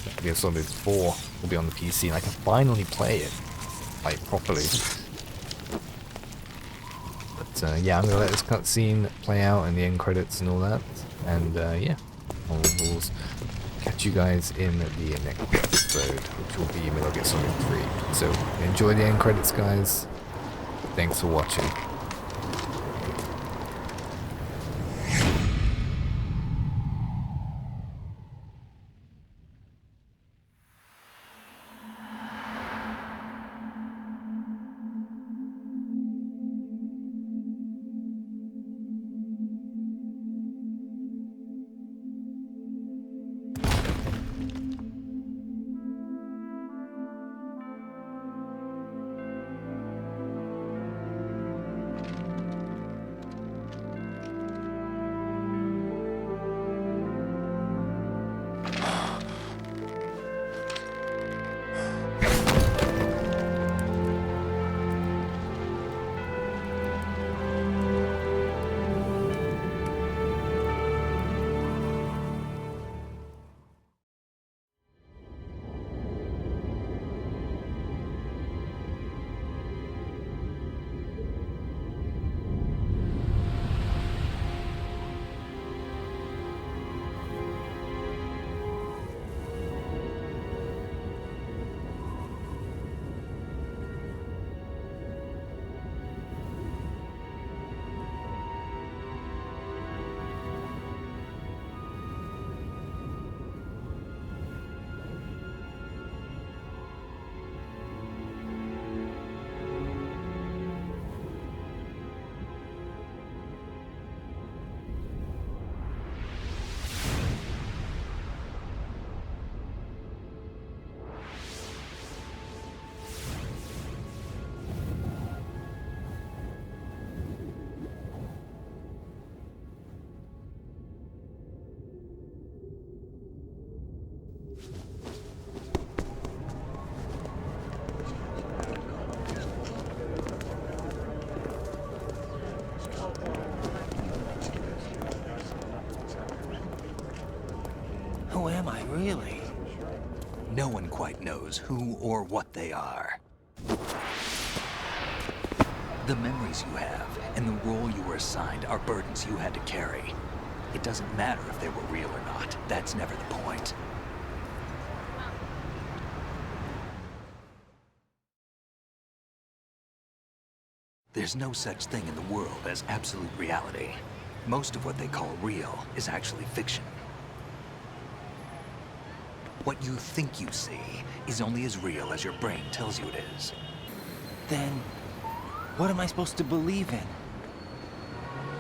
[SPEAKER 1] Metal Gear Solid 4 will be on the PC and I can finally play it like properly. But yeah, I'm gonna let this cutscene play out and the end credits and all that. And yeah, we'll catch you guys in the next episode, which will be Metal Gear Solid 3. So enjoy the end credits, guys. Thanks for watching.
[SPEAKER 14] knows who or what they are. The memories you have and the role you were assigned are burdens you had to carry. It doesn't matter if they were real or not. That's never the point. There's no such thing in the world as absolute reality. Most of what they call real is actually fiction. What you think you see is only as real as your brain tells you it is.
[SPEAKER 8] Then, what am I supposed to believe in?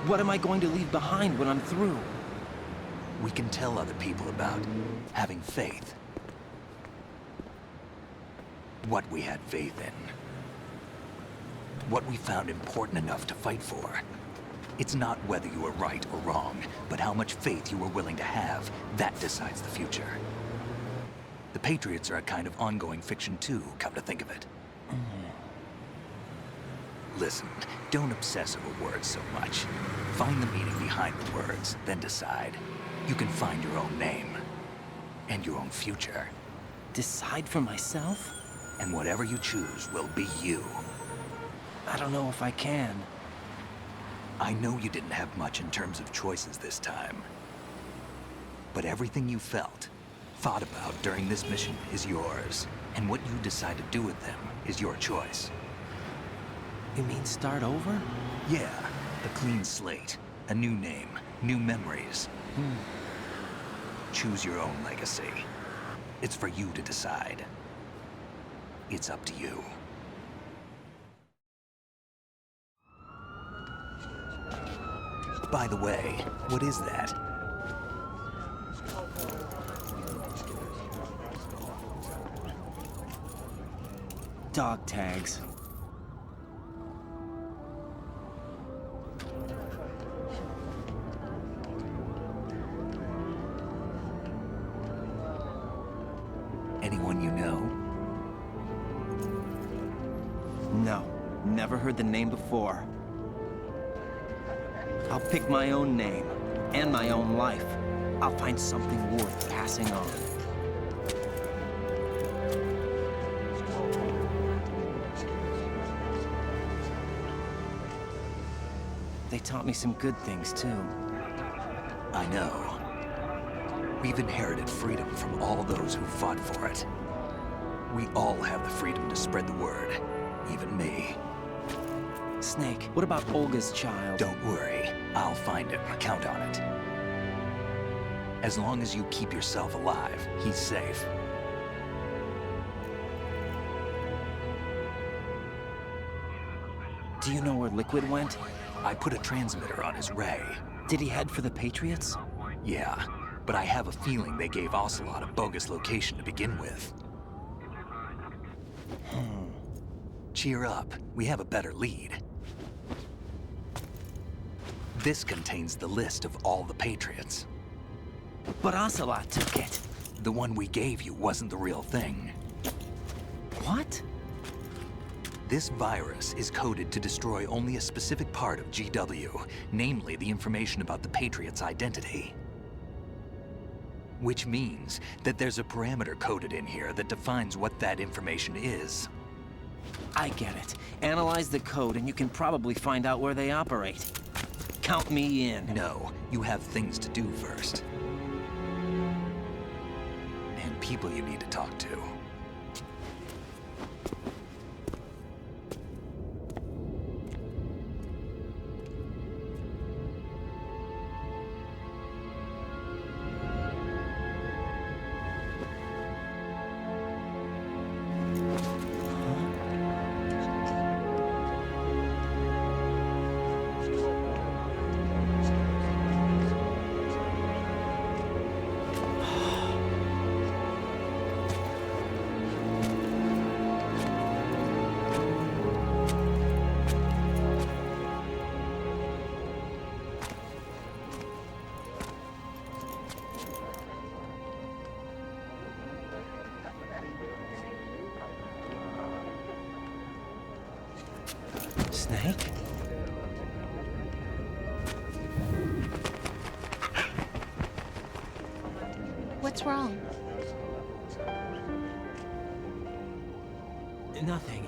[SPEAKER 8] What am I going to leave behind when I'm through?
[SPEAKER 14] We can tell other people about having faith. What we had faith in. What we found important enough to fight for. It's not whether you were right or wrong, but how much faith you were willing to have. That decides the future. The Patriots are a kind of ongoing fiction too, come to think of it. Listen, don't obsess over words so much. Find the meaning behind the words, then decide. You can find your own name. And your own future.
[SPEAKER 8] Decide for myself?
[SPEAKER 14] And whatever you choose will be you.
[SPEAKER 8] I don't know if I can.
[SPEAKER 14] I know you didn't have much in terms of choices this time. But everything you felt, thought about during this mission is yours. And what you decide to do with them is your choice.
[SPEAKER 8] You mean start over?
[SPEAKER 14] Yeah, a clean slate, a new name, new memories. Choose your own legacy. It's for you to decide. It's up to you. By the way, what is that?
[SPEAKER 8] Dog tags.
[SPEAKER 14] Anyone you know?
[SPEAKER 8] No, never heard the name before. I'll pick my own name, and my own life. I'll find something worth passing on. They taught me some good things, too.
[SPEAKER 14] I know. We've inherited freedom from all those who fought for it. We all have the freedom to spread the word, even me.
[SPEAKER 8] Snake, what about Olga's child?
[SPEAKER 14] Don't worry, I'll find him. Count on it. As long as you keep yourself alive, he's safe.
[SPEAKER 8] Do you know where Liquid went?
[SPEAKER 14] I put a transmitter on his ray.
[SPEAKER 8] Did he head for the Patriots?
[SPEAKER 14] Yeah, but I have a feeling they gave Ocelot a bogus location to begin with. Cheer up, we have a better lead. This contains the list of all the Patriots.
[SPEAKER 8] But Ocelot took it.
[SPEAKER 14] The one we gave you wasn't the real thing.
[SPEAKER 8] What?
[SPEAKER 14] This virus is coded to destroy only a specific part of GW, namely the information about the Patriots' identity. Which means that there's a parameter coded in here that defines what that information is.
[SPEAKER 8] I get it. Analyze the code and you can probably find out where they operate. Count me in.
[SPEAKER 14] No, you have things to do first. And people you need to talk to.
[SPEAKER 8] Snake?
[SPEAKER 10] What's wrong?
[SPEAKER 8] Nothing.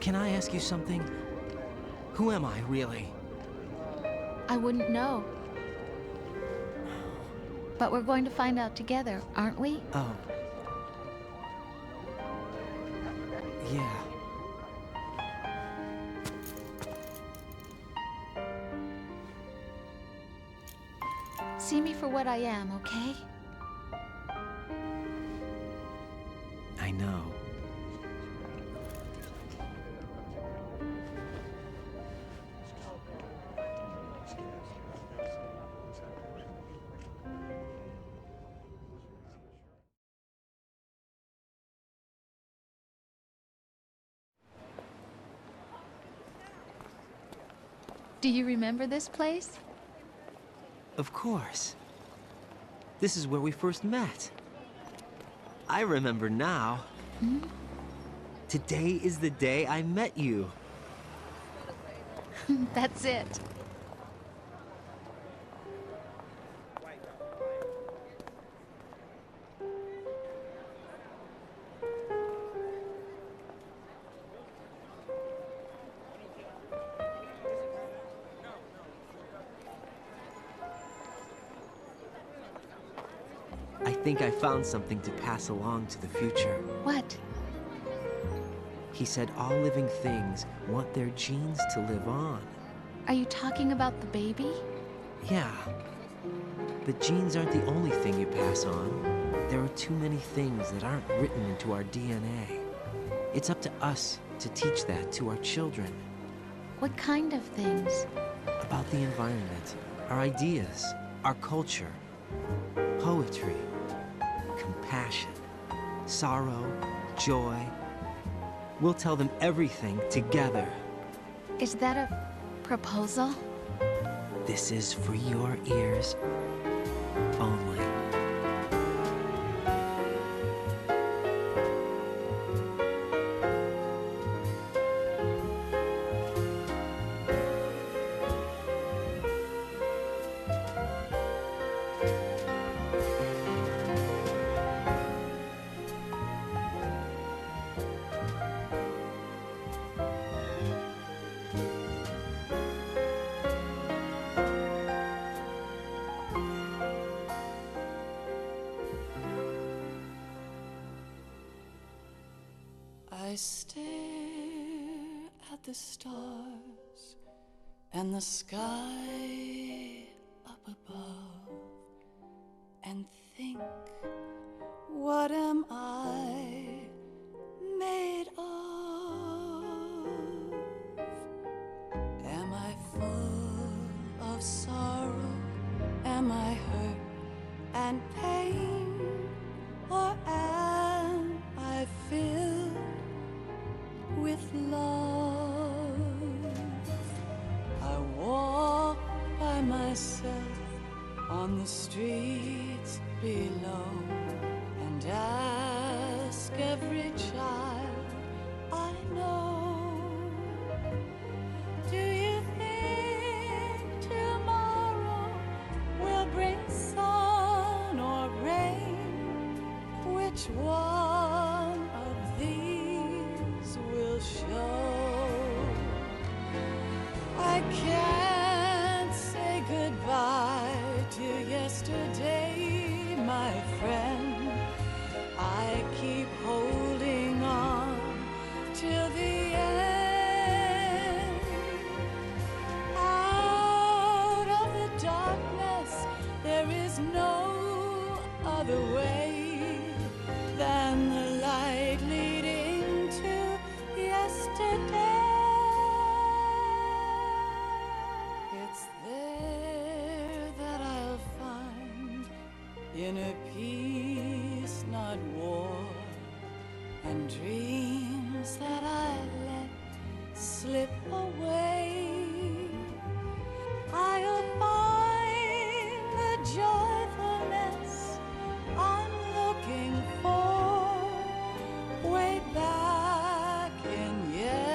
[SPEAKER 8] Can I ask you something? Who am I, really?
[SPEAKER 10] I wouldn't know. But we're going to find out together, aren't we?
[SPEAKER 8] Oh. Yeah.
[SPEAKER 10] See me for what I am, okay?
[SPEAKER 8] I know.
[SPEAKER 10] Do you remember this place?
[SPEAKER 8] Of course. This is where we first met. I remember now.
[SPEAKER 10] Hmm?
[SPEAKER 8] Today is the day I met you.
[SPEAKER 10] That's it.
[SPEAKER 8] I think I found something to pass along to the future.
[SPEAKER 10] What?
[SPEAKER 8] He said all living things want their genes to live on.
[SPEAKER 10] Are you talking about the baby?
[SPEAKER 8] Yeah. But genes aren't the only thing you pass on. There are too many things that aren't written into our DNA. It's up to us to teach that to our children.
[SPEAKER 10] What kind of things?
[SPEAKER 8] About the environment, our ideas, our culture, poetry, compassion, sorrow, joy. We'll tell them everything together.
[SPEAKER 10] Is that a proposal?
[SPEAKER 8] This is for your ears only.
[SPEAKER 15] I stare at the stars and the sky up above and think, what am I made of? Am I full of sorrow? Am I hurt and pain? Or am I filled with love? I walk by myself on the streets below and ask every child I know, do you think tomorrow will bring sun or rain? Which one of these will show? I can't say goodbye to yesterday, my friend. I keep holding on till the end. Out of the darkness, there is no other way than the light leading to yesterday. It's there that I'll find inner peace, not war, and dreams that I let slip away. I'll find the joyfulness I'm looking for way back in yesterday.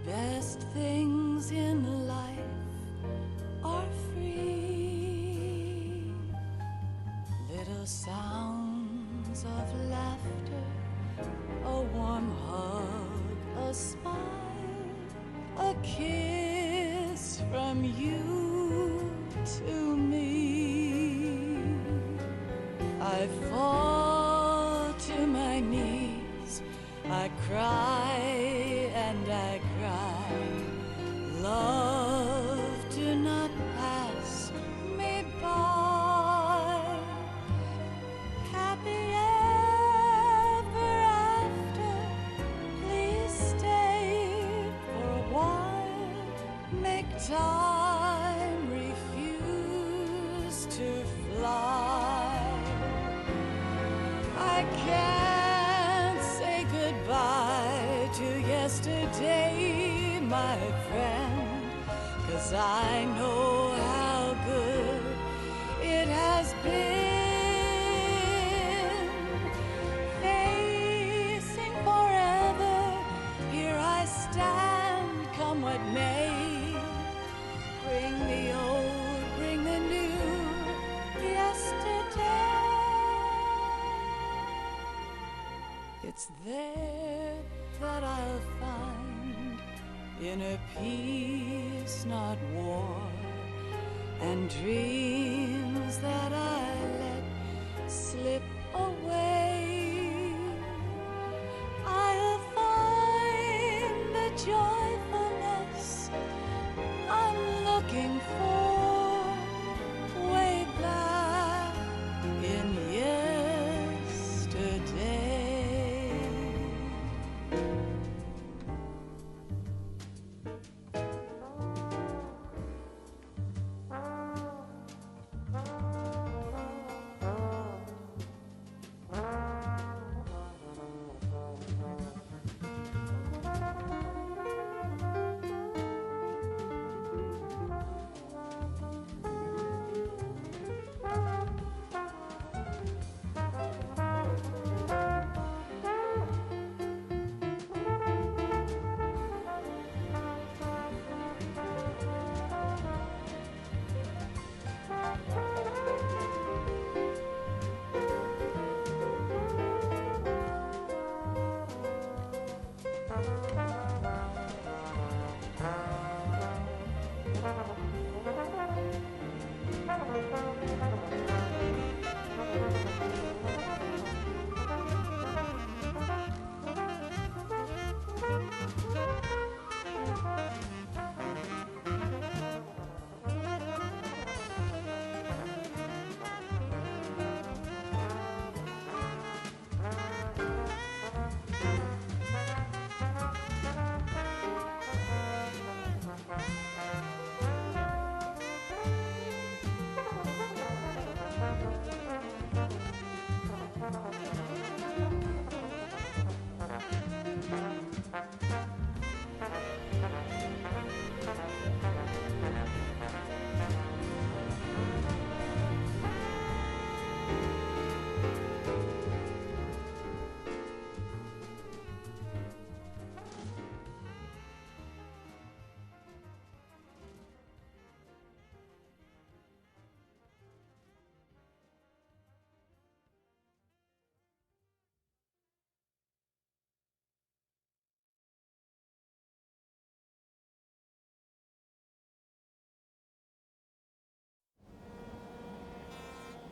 [SPEAKER 15] best things in life are free. Little sounds of laughter, a warm hug, a smile, a kiss from you to me. I fall to my knees, I cry and I cry. Love, do not pass me by. Happy ever after, please stay for a while. Make time refuse to fly. I can't say goodbye to yesterday, my friend, 'cause I know how good it has been. Facing forever, here I stand, come what may. Bring the old, bring the new, yesterday. It's there that I'll find inner peace, not war, and dreams that I let slip away. I'll find the joyfulness I'm looking for way back in yesterday.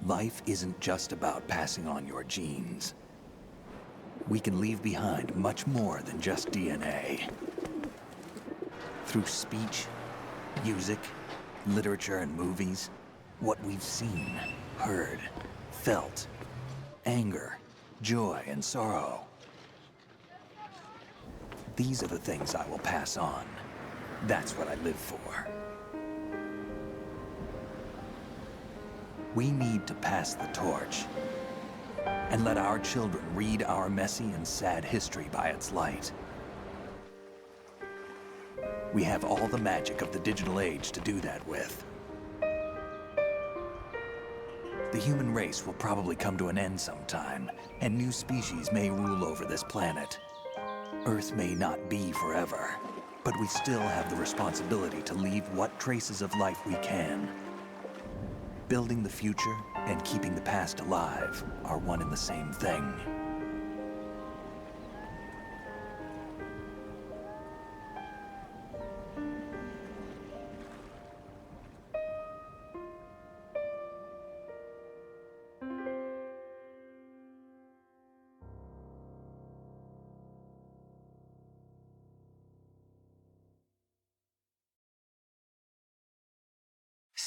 [SPEAKER 14] Life isn't just about passing on your genes. We can leave behind much more than just DNA. Through speech, music, literature, and movies, what we've seen, heard, felt, anger, joy, and sorrow. These are the things I will pass on. That's what I live for. We need to pass the torch and let our children read our messy and sad history by its light. We have all the magic of the digital age to do that with. The human race will probably come to an end sometime, and new species may rule over this planet. Earth may not be forever, But we still have the responsibility to leave what traces of life we can. Building the future and keeping the past alive are one and the same thing.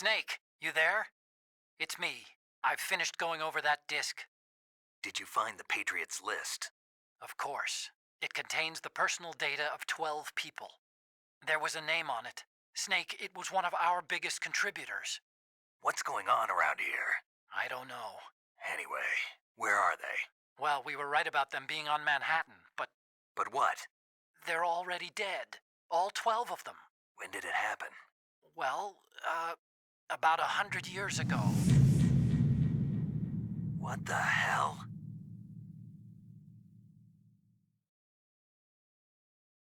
[SPEAKER 16] Snake, you there? It's me. I've finished going over that disk.
[SPEAKER 14] Did you find the Patriots list?
[SPEAKER 16] Of course. It contains the personal data of 12 people. There was a name on it. Snake, it was one of our biggest contributors.
[SPEAKER 14] What's going on around here?
[SPEAKER 16] I don't know.
[SPEAKER 14] Anyway, where are they?
[SPEAKER 16] Well, we were right about them being on Manhattan, but...
[SPEAKER 14] But what?
[SPEAKER 16] They're already dead. All 12 of them.
[SPEAKER 14] When did it happen?
[SPEAKER 16] Well, about 100 years ago.
[SPEAKER 14] What the hell?